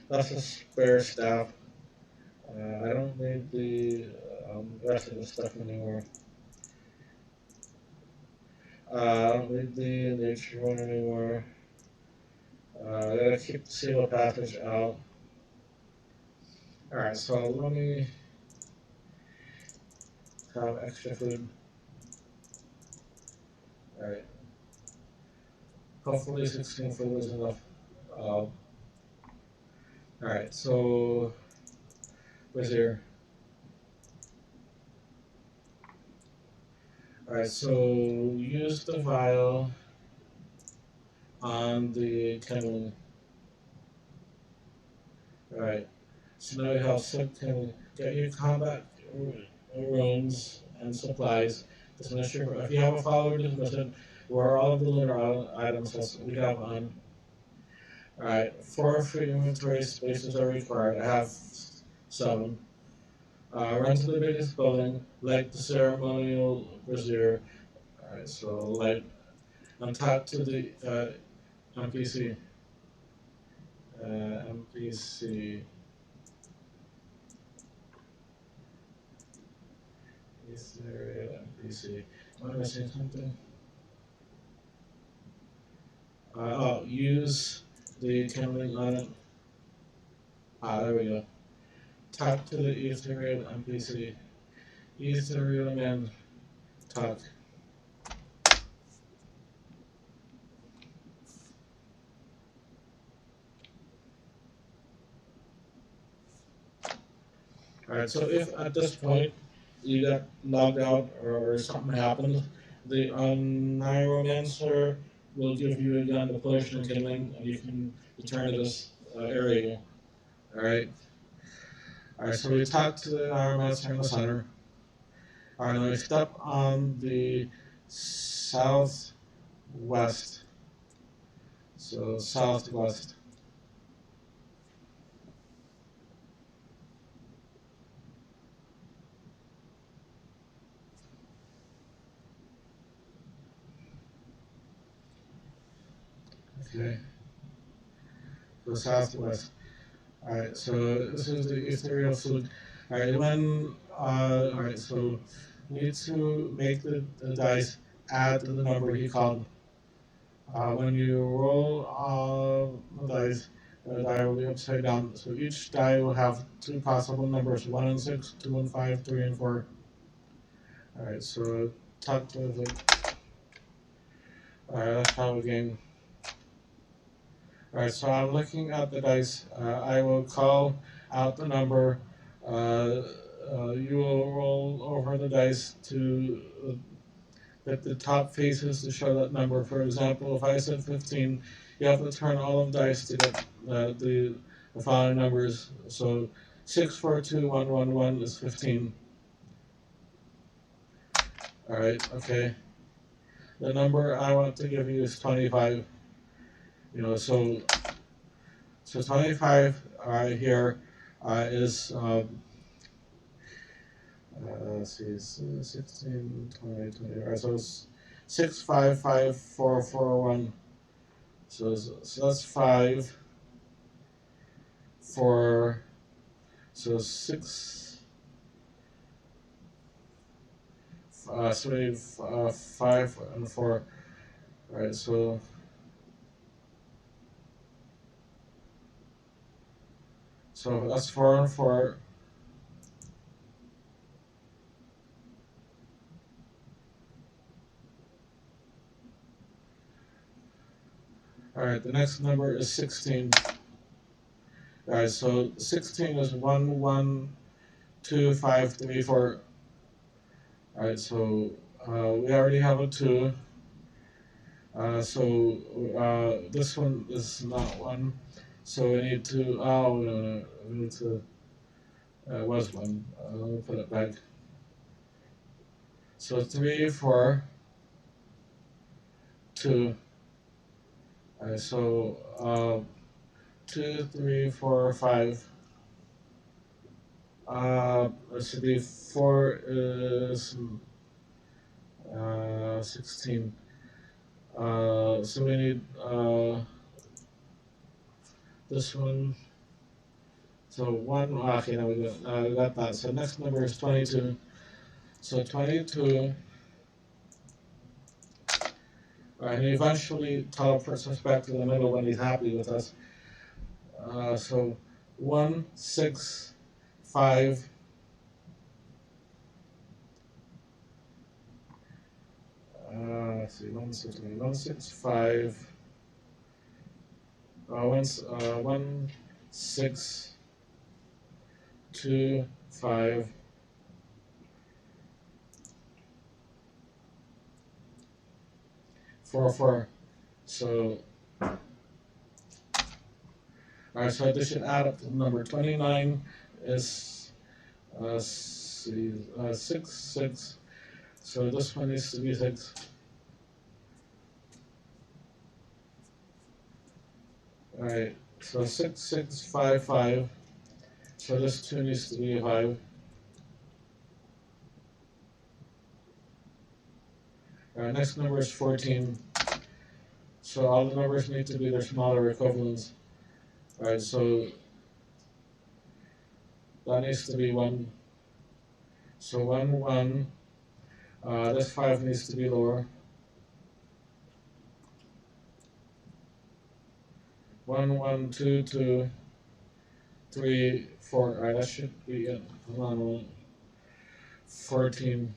That's a spare staff. I don't need the rest of the stuff anymore. I don't need the nature one anymore. I gotta keep the seal of passage out. Alright, so let me have extra food. Alright. Hopefully 16 food is enough. Alright, so where's here? Alright, so use the vial on the kindling. Alright, so now we have can get your combat runes and supplies. If you have a follower dismission, where all of the lunar items that we have on. Alright, 4 free inventory spaces are required. I have 7. Run to the biggest building, like the ceremonial brazier. Alright, so light on top to the NPC. NPC. Is there NPC? Am I missing something? Use the kindling on it. There we go. Talk to the ethereal NPC. Ethereal man. Talk. Alright, so if at this point you got logged out or something happened, the Neuromancer will give you again the push and kindling, and you can return to this area. Alright? Alright, so we talk to the Neuromancer in the center. Alright, now we step on the southwest. So southwest. Okay. So southwest. Alright, so this is the ethereal food. Alright, so we need to make the dice add to the number he called. When you roll the dice, the die will be upside down. So each die will have 2 possible numbers: 1 and 6, 2 and 5, 3 and 4. Alright, so talk to the. Alright, let's have a game. Alright, so I'm looking at the dice. I will call out the number. You will roll over the dice to get the top faces to show that number. For example, if I said 15, you have to turn all of the dice to get the following numbers. So 6, 4, 2, 1, 1, 1 is 15. Alright, okay. The number I want to give you is 25. So 25 here is, let's see, 16, 20, 20. Alright, so it's 6, 5, 5, 4, 4, 1. So that's 5, 4, so 6, 5 and 4. Alright, so that's 4 and 4. Alright, the next number is 16. Alright, so 16 is 1, 1, 2, 5, 3, 4. Alright, so we already have a 2. This one is not 1. So we need to, no, we need to, was 1. Let me put it back. So 3, 4, 2. Alright, so 2, 3, 4, 5. Let's see, 4 is 16. So we need this one. So 1, okay, now we got that. So next number is 22. So 22. Alright, he eventually teleports us back to the middle when he's happy with us. So 1, 6, 5. Let's see, 165. 1, 6, 2, 5. 4, 4. So, alright, so this should add up to number 29 is 6, 6. So this one needs to be 6. Alright, so 6, 6, 5, 5. So this 2 needs to be 5. Alright, next number is 14. So all the numbers need to be their smaller equivalents. Alright, so that needs to be 1. So 1, 1. This 5 needs to be lower. 1, 1, 2, 2, 3, 4. Alright, that should be it. Hold on. 14.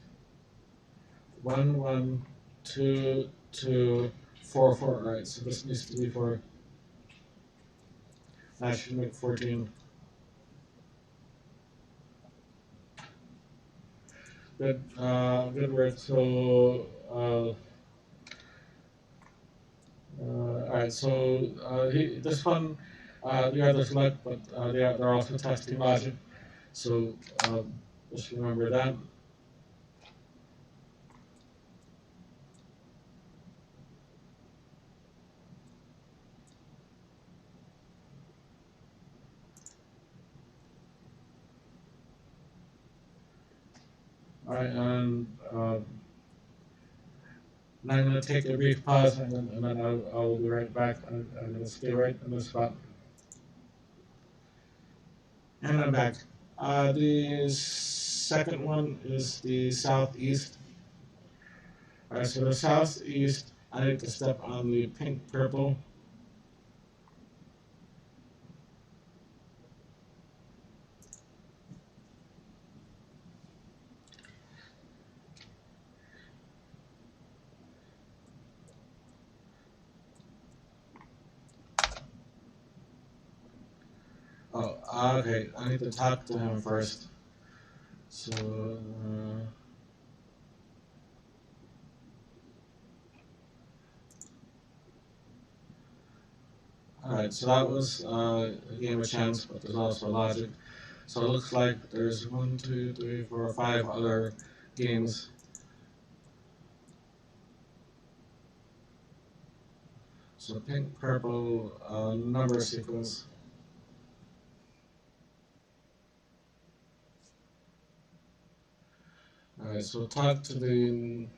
1, 1, 2, 2, 4, 4. Alright, so this needs to be 4. That should make 14. Good, good work. So, alright, so this one, the others luck, but they're also testing logic. So just remember that. Alright, and now I'm going to take a brief pause, and then I'll be right back. I'm going to stay right in this spot. And I'm back. The second one is the southeast. Alright, so the southeast, I need to step on the pink purple. Oh, okay, I need to talk to him first. So, alright, so that was a game of chance, but there's also logic. So it looks like there's 1, 2, 3, 4, 5 other games. So pink, purple, number sequence. Alright, so talk to the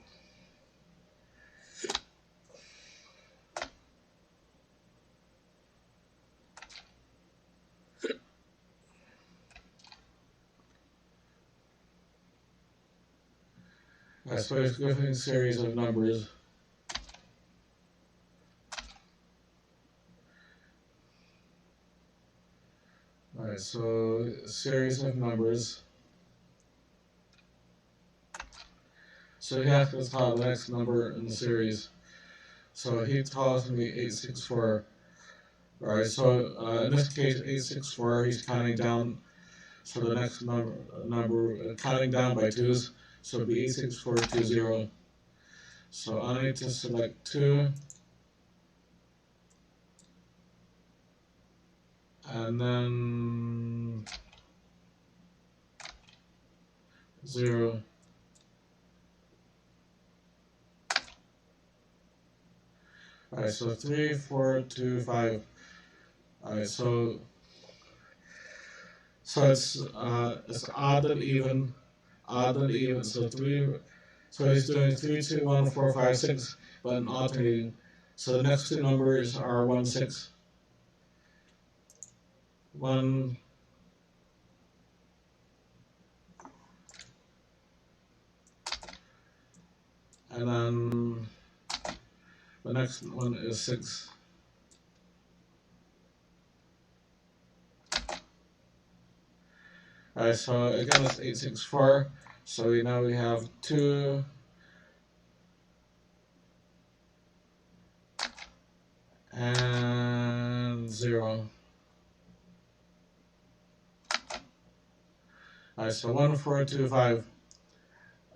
so it's giving a series of numbers. Alright, so a series of numbers. So he has to tell the next number in the series. So he tells me 864. Alright, so in this case 864, he's counting down. So the next number counting down by 2s. So it'll be 86420. So I need to select 2. And then 0. Alright, so 3, 4, 2, 5. Alright, so it's odd and even, odd and even. So he's doing 3, 2, 1, 4, 5, 6, but in alternating. So the next two numbers are 1, 6. 1. And then the next one is 6. Alright, so again it's 864. So now we have 2 and 0. Alright, so 1425.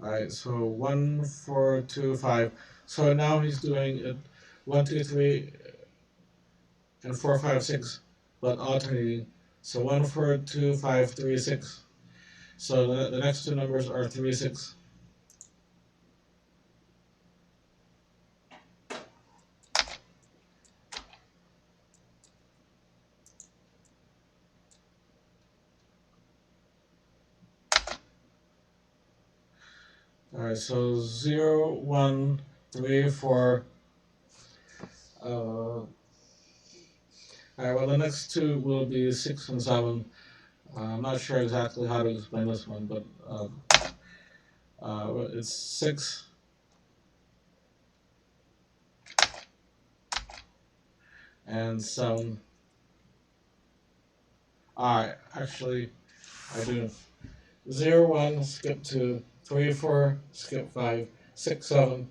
Alright, so 1425. So now he's doing it 1, 2, 3, and 4, 5, 6, but alternating. So 1, 4, 2, 5, 3, 6. So the next two numbers are 3, 6. Alright, so 0, 1, 3, 4. Alright, well, the next two will be 6 and 7. I'm not sure exactly how to explain this one, but it's 6 and 7. Alright, actually, I do. 0, 1, skip 2, 3, 4, skip 5, 6, 7.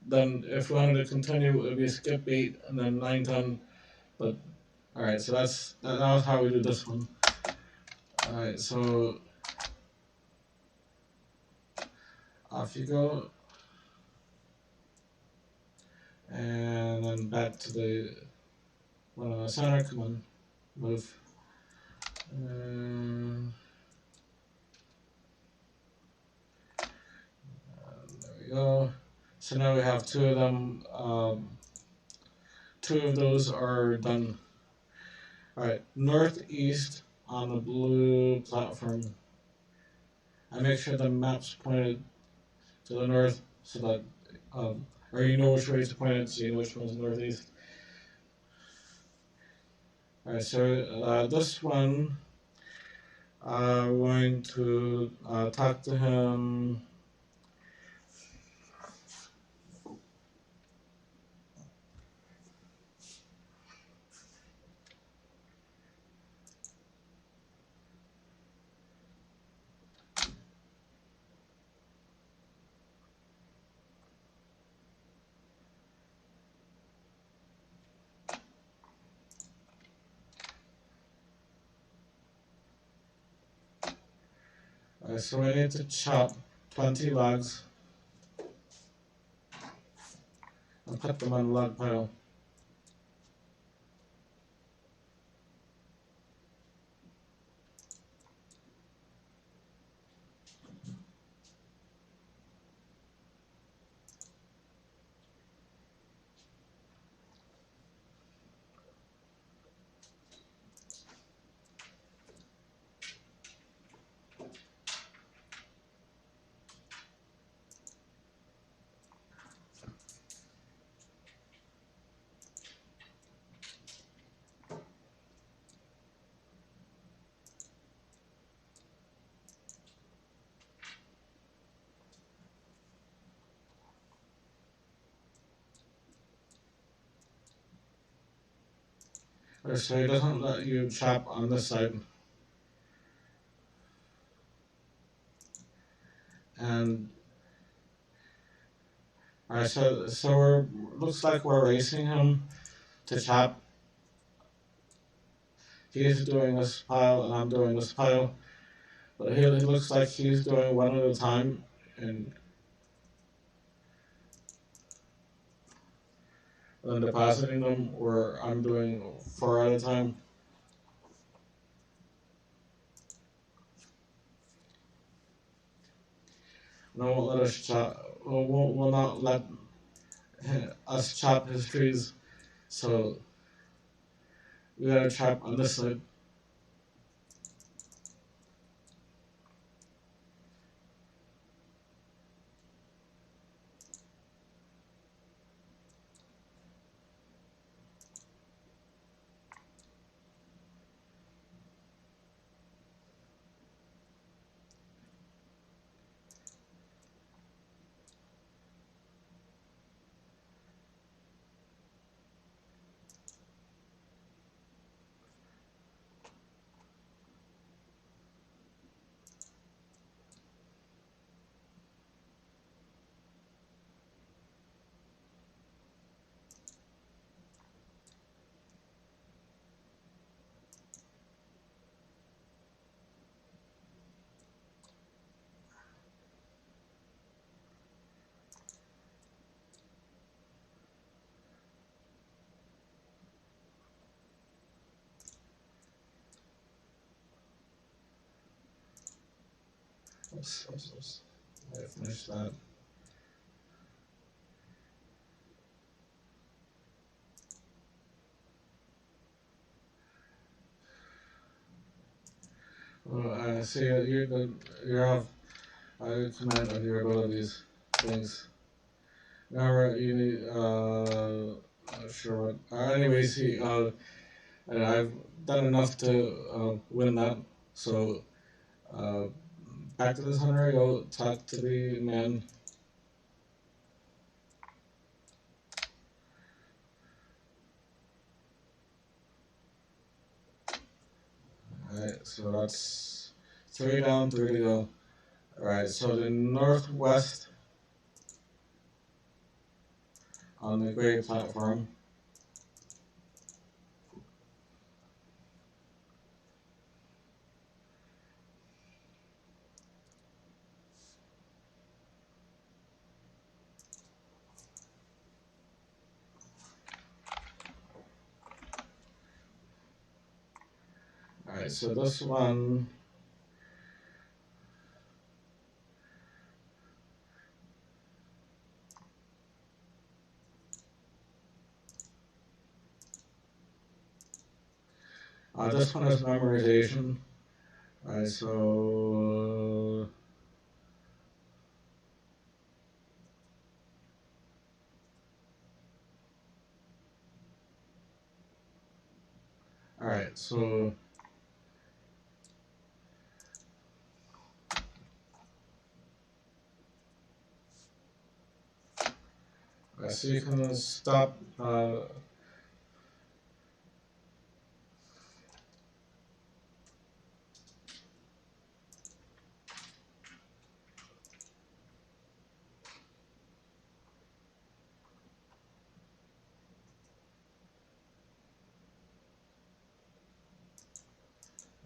Then if we wanted to continue, it would be skip 8 and then 9, 10. But alright, so that was how we do this one. Alright, so off you go. And then back to the one on the center. Come on, move. There we go. So now we have 2 of them. 2 of those are done. Alright, northeast on the blue platform. I make sure the map's pointed to the north so that, or you know which way to point it, so you know which one's northeast. Alright, so this one, we're going to talk to him. So we need to chop 20 logs and put them on the log pile. So he doesn't let you chop on this side. And alright, so we're looks like we're racing him to chop. He's doing this pile and I'm doing this pile, but he looks like he's doing one at a time and then depositing them, where I'm doing 4 at a time. No, won't let us chop. Will not let us chop his trees, so we gotta chop on this side. Oops. I finished that. Well, I see you have a command of your abilities things. Remember, you need not sure what. Anyways, and I've done enough to win that. So uh, back to this hunter. Go talk to the man. Alright, so that's 3 down, 3 to go. Alright, so the northwest on the great platform. Alright, so this one. This one is memorization. Alright, so. Alright, so. So you can stop.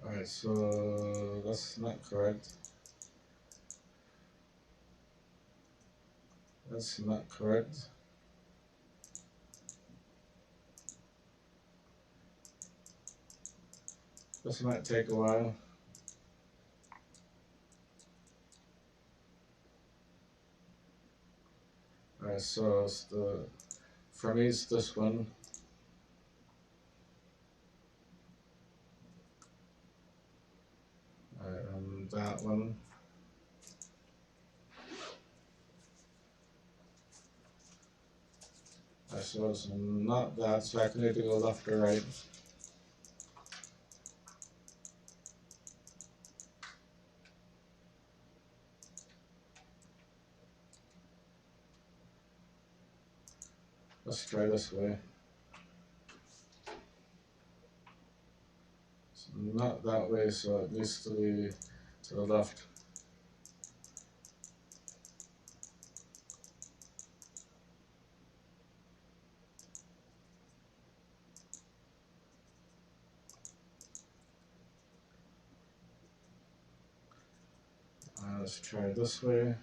Alright, so that's not correct. That's not correct. This might take a while. Alright, so it's for me it's this one. Alright, and that one. So it's not that, so I can either go left or right. Let's try this way. It's not that way, so it needs to be to the left. Let's try this way.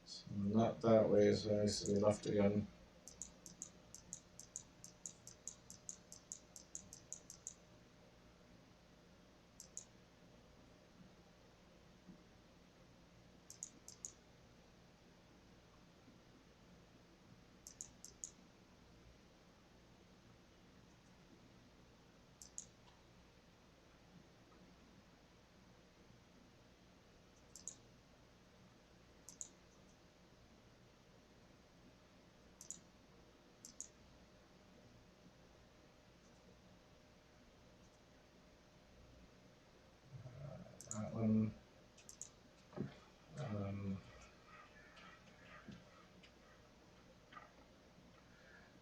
It's not that way, so it needs to be left again. That one.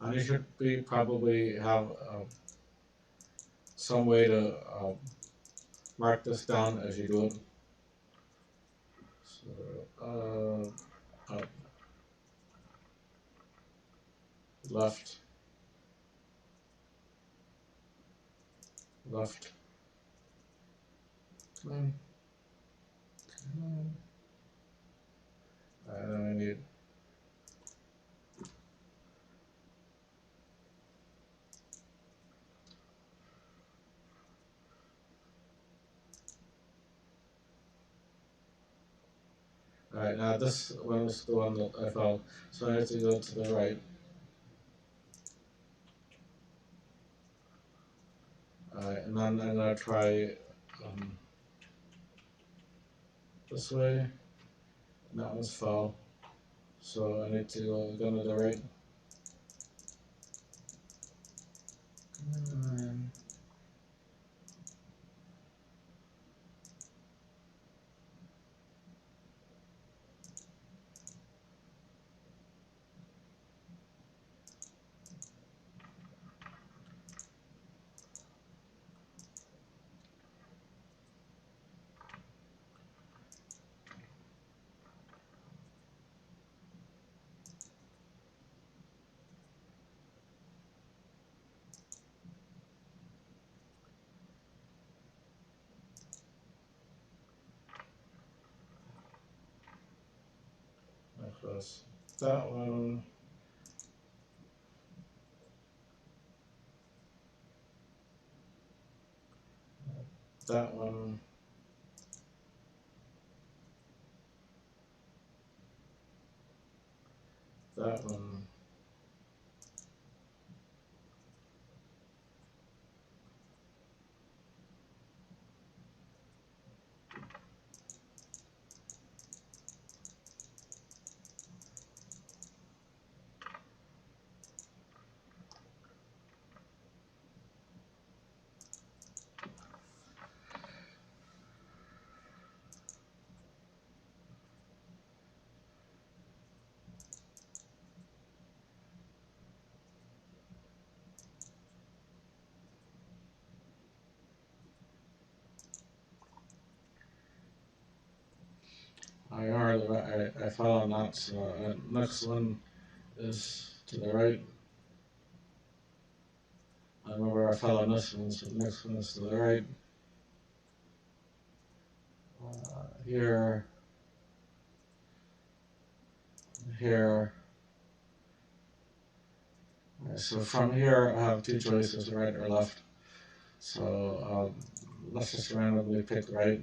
And you should probably have some way to mark this down as you do it. So, up, left, left. Come on. Come on. And I need. Alright, now this one is the one that I found, so I have to go to the right. Alright, and then I'm gonna try this way, and that one's foul. So I need to go to the right. Across that one. That one. That one. I fell on that, so next one is to the right. I remember I fell on this one, so the next one is to the right. Here, here. So from here, I have two choices, right or left. So let's just randomly pick right.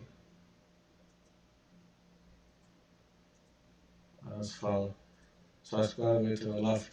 That's foul. So it's got to be to the left.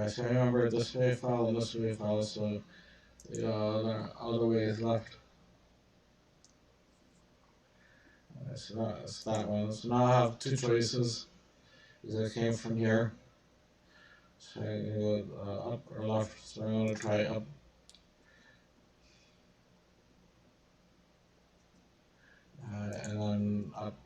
So I remember this way foul and this way foul, so the other way is left. So that's that one. So now I have two choices. Because I came from here. So I can go up or left. So I'm going to try up. And then up.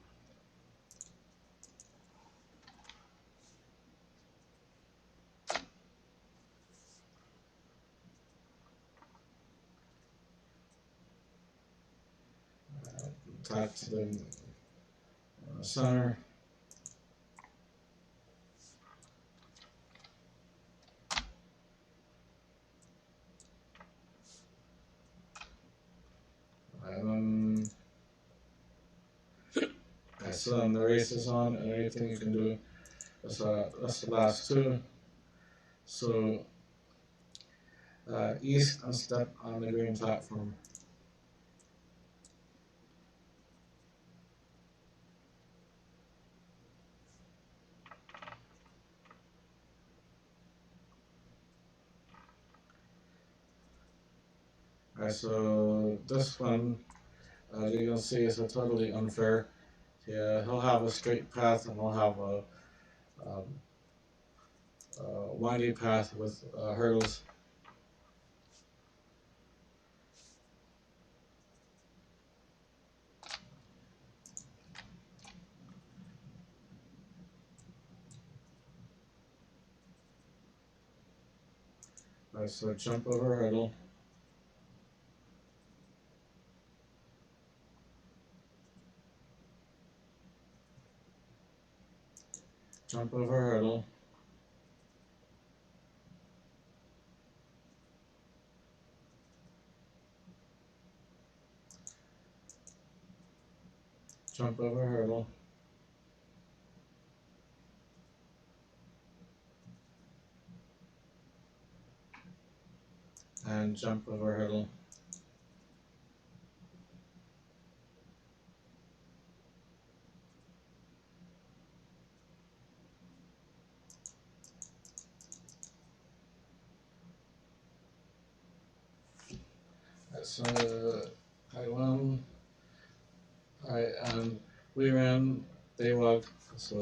Back to the center. And then so then the race is on, and anything you can do. That's the last two. So east and step on the green platform. So this one, as you can see, is totally unfair. Yeah, he'll have a straight path, and he'll have a windy path with hurdles. Alright, so jump over hurdle. Jump over hurdle. Jump over hurdle. And jump over hurdle. So I won. We ran day log. So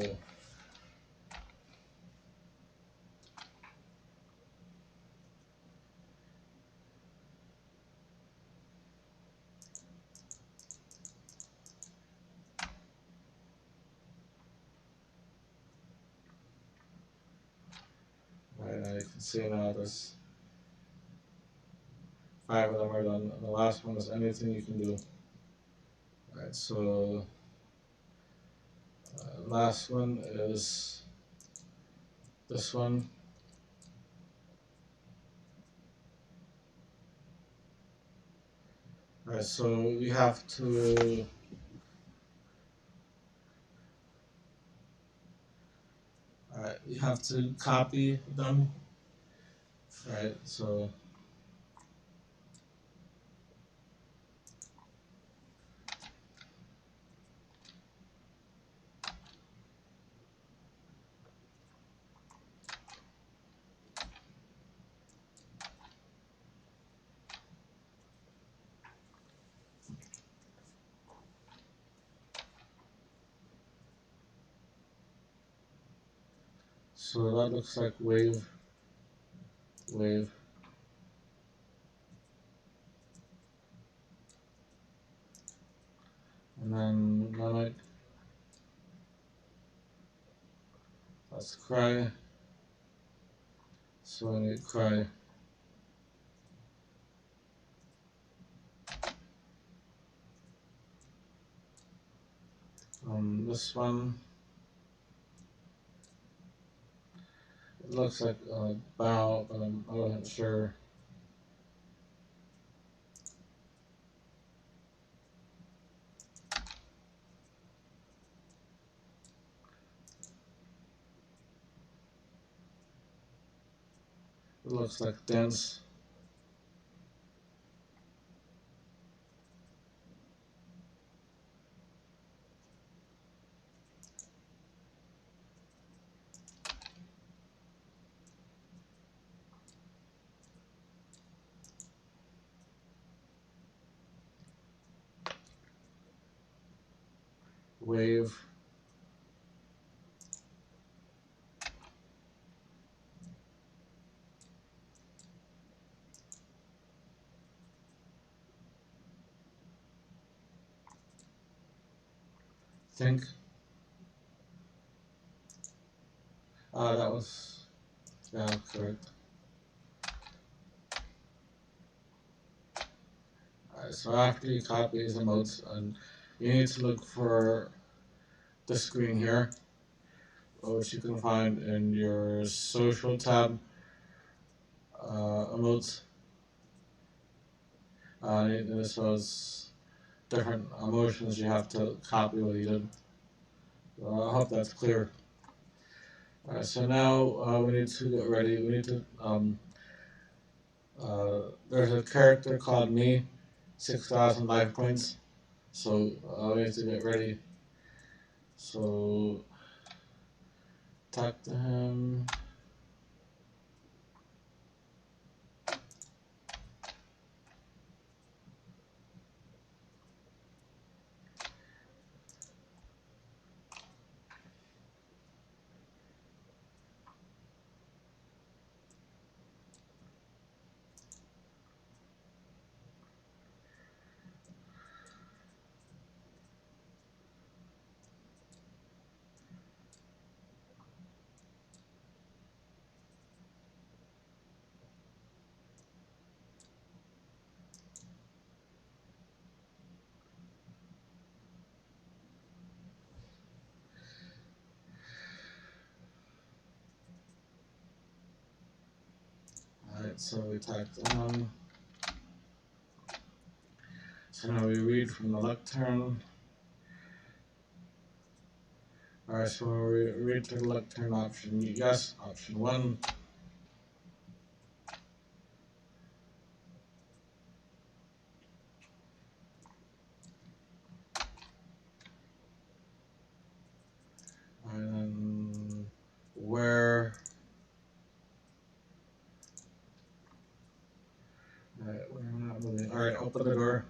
now you can see now there's 5 of them are done. And the last one is anything you can do. Alright, so last one is this one. Alright, so you have to copy them. Alright, so that looks like wave. And then mimic. That's cry. So I need cry. This one, it looks like a bow, but I wasn't sure. It looks like dance. Wave. Think. That was, yeah, correct. Alright, so after you copy these emotes, and you need to look for the screen here, which you can find in your social tab, emotes. This was different emotions you have to copy what you did. I hope that's clear. Alright, so now we need to get ready. We need to, there's a character called me, 6,000 life points. So we need to get ready. So talk to him. so we tacked on. So now we read from the lectern. Alright, so we read to the lectern option yes, option 1. And then where. Alright, we're not moving. Alright, open the door.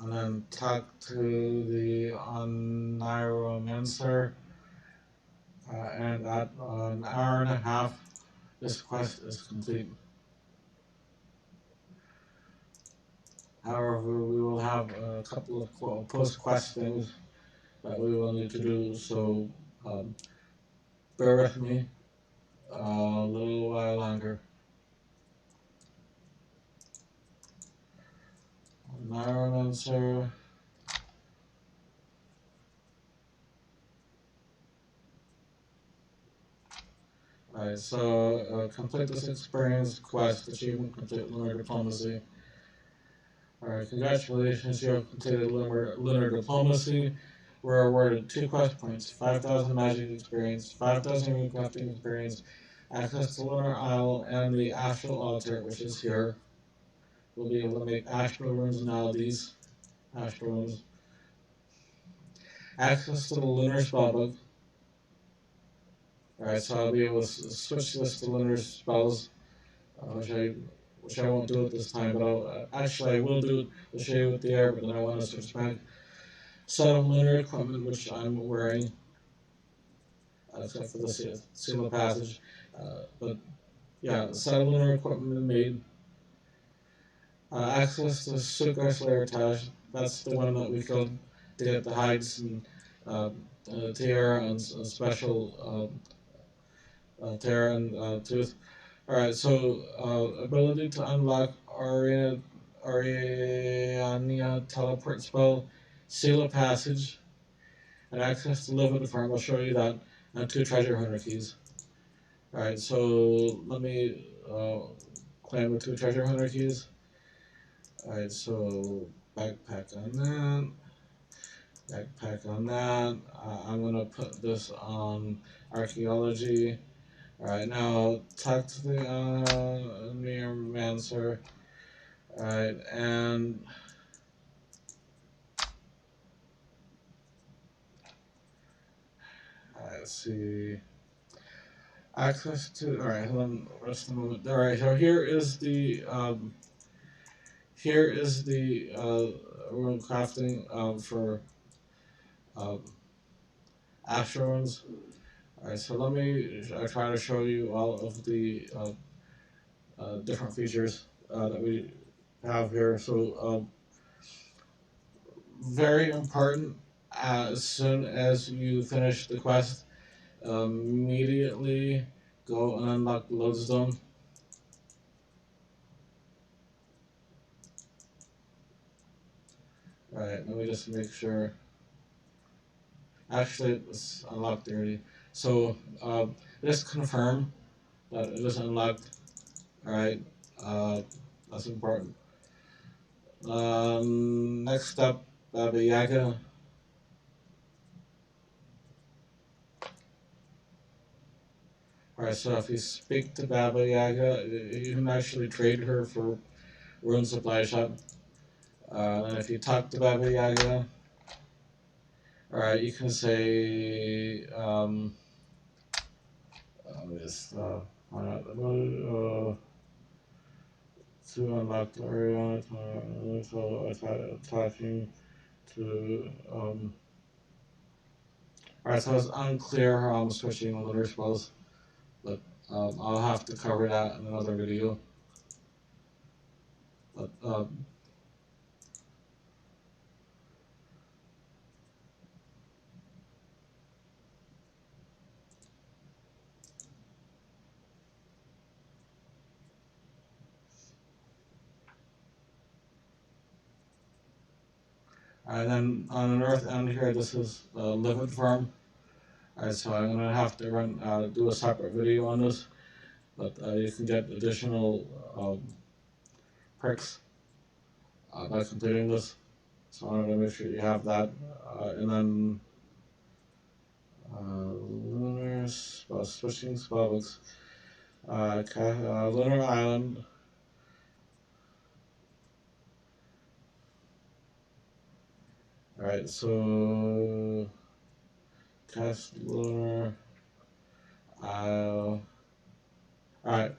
And then talk to the Oneiromancer. And at an hour and a half, this quest is complete. However, we will have a couple of post-quest things that we will need to do, so bear with me a little while longer. Environmental. Alright, so complete this experience quest, achievement, complete Lunar Diplomacy. Alright, congratulations, you have completed Lunar Diplomacy. We're awarded 2 quest points, 5,000 magic experience, 5,000 Runecrafting experience, access to Lunar Isle, and the Astral Altar, which is here. We'll be able to make astral runes now, these astral runes. Access to the Lunar Spellbook. Alright, so I'll be able to switch this to Lunar Spells, which I won't do it this time, but actually I will do it, I'll show you with the air, but then I want to switch back. Set of Lunar Equipment, which I'm wearing, except for the seal of passage. But yeah, set of Lunar Equipment made. Access to Sugar Slayer Taj, that's the one that we killed to get the hides and tiara and special tear and tooth. Alright, so ability to unlock Ariania teleport spell, seal of passage, and access to live in the farm. I'll show you that, and 2 treasure hunter keys. Alright, so let me claim the 2 treasure hunter keys. Alright, so backpack on that. Backpack on that. I'm gonna put this on archaeology. Alright, now talk to the Neuromancer. Alright, and let's see. Access to alright, hold on just a moment. Alright, so here is the Runecrafting for astral runes. Alright, so let me try to show you all of the different features that we have here. So, very important, as soon as you finish the quest, immediately go and unlock the lodestone. Alright, let me just make sure. Actually, it's unlocked already. So, just confirm that it is unlocked. Alright, that's important. Next up, Baba Yaga. Alright, so if you speak to Baba Yaga, you can actually trade her for Rune Supply Shop. And if you talk to Baba Yaga, alright, you can say, to unlock the area, so attaching to, alright, so it's unclear how I'm switching the lunar spells, but I'll have to cover that in another video. But, and then on the north end here, this is Livid Farm. Alright, so I'm gonna have to do a separate video on this. but you can get additional perks by completing this. So I wanted to make sure you have that. And then lunar spell, switching spellbooks. Lunar Island. Alright, so cast Lunar Isle. Alright.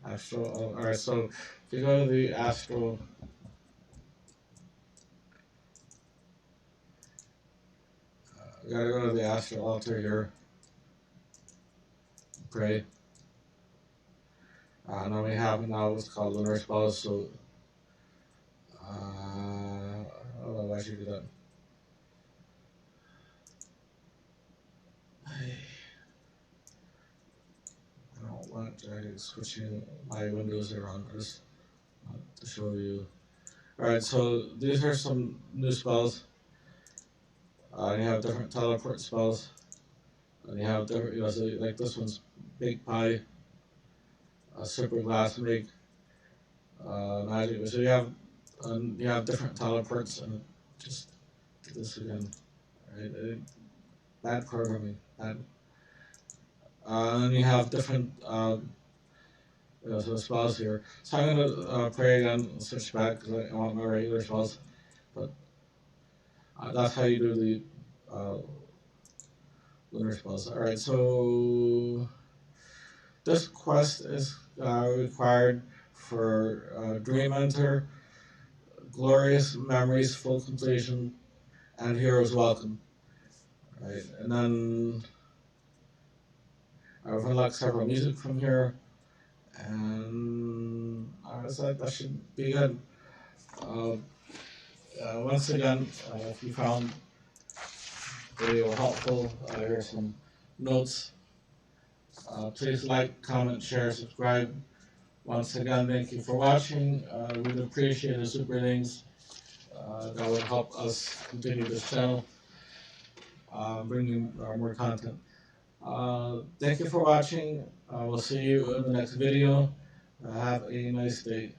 Astral. Alright, so if you go to the Astral. We gotta go to the Astral altar here. Pray. Now we have now what's called lunar spells, so why should you do that? I don't want switching my windows around just to show you. Alright, so these are some new spells. You have different teleport spells. And you have different, so like this one's Big Pie, Super Glass Make, Magic. So you have different teleports, and just do this again. Right? Bad programming. Bad. And you have different so spells here. So I'm gonna pray again and switch back because I want my regular spells. But that's how you do the lunar spells. Alright, so this quest is required for Dream Enter, Glorious Memories, Full Completion, and Hero's Welcome. Right, and then I've unlocked several music from here, and that should be good. Once again, if you found the video helpful, here's some notes. Please like, comment, share, subscribe. Once again, thank you for watching. We'd appreciate the super links. That would help us continue this channel, bringing more content. Thank you for watching. We'll see you in the next video. Have a nice day.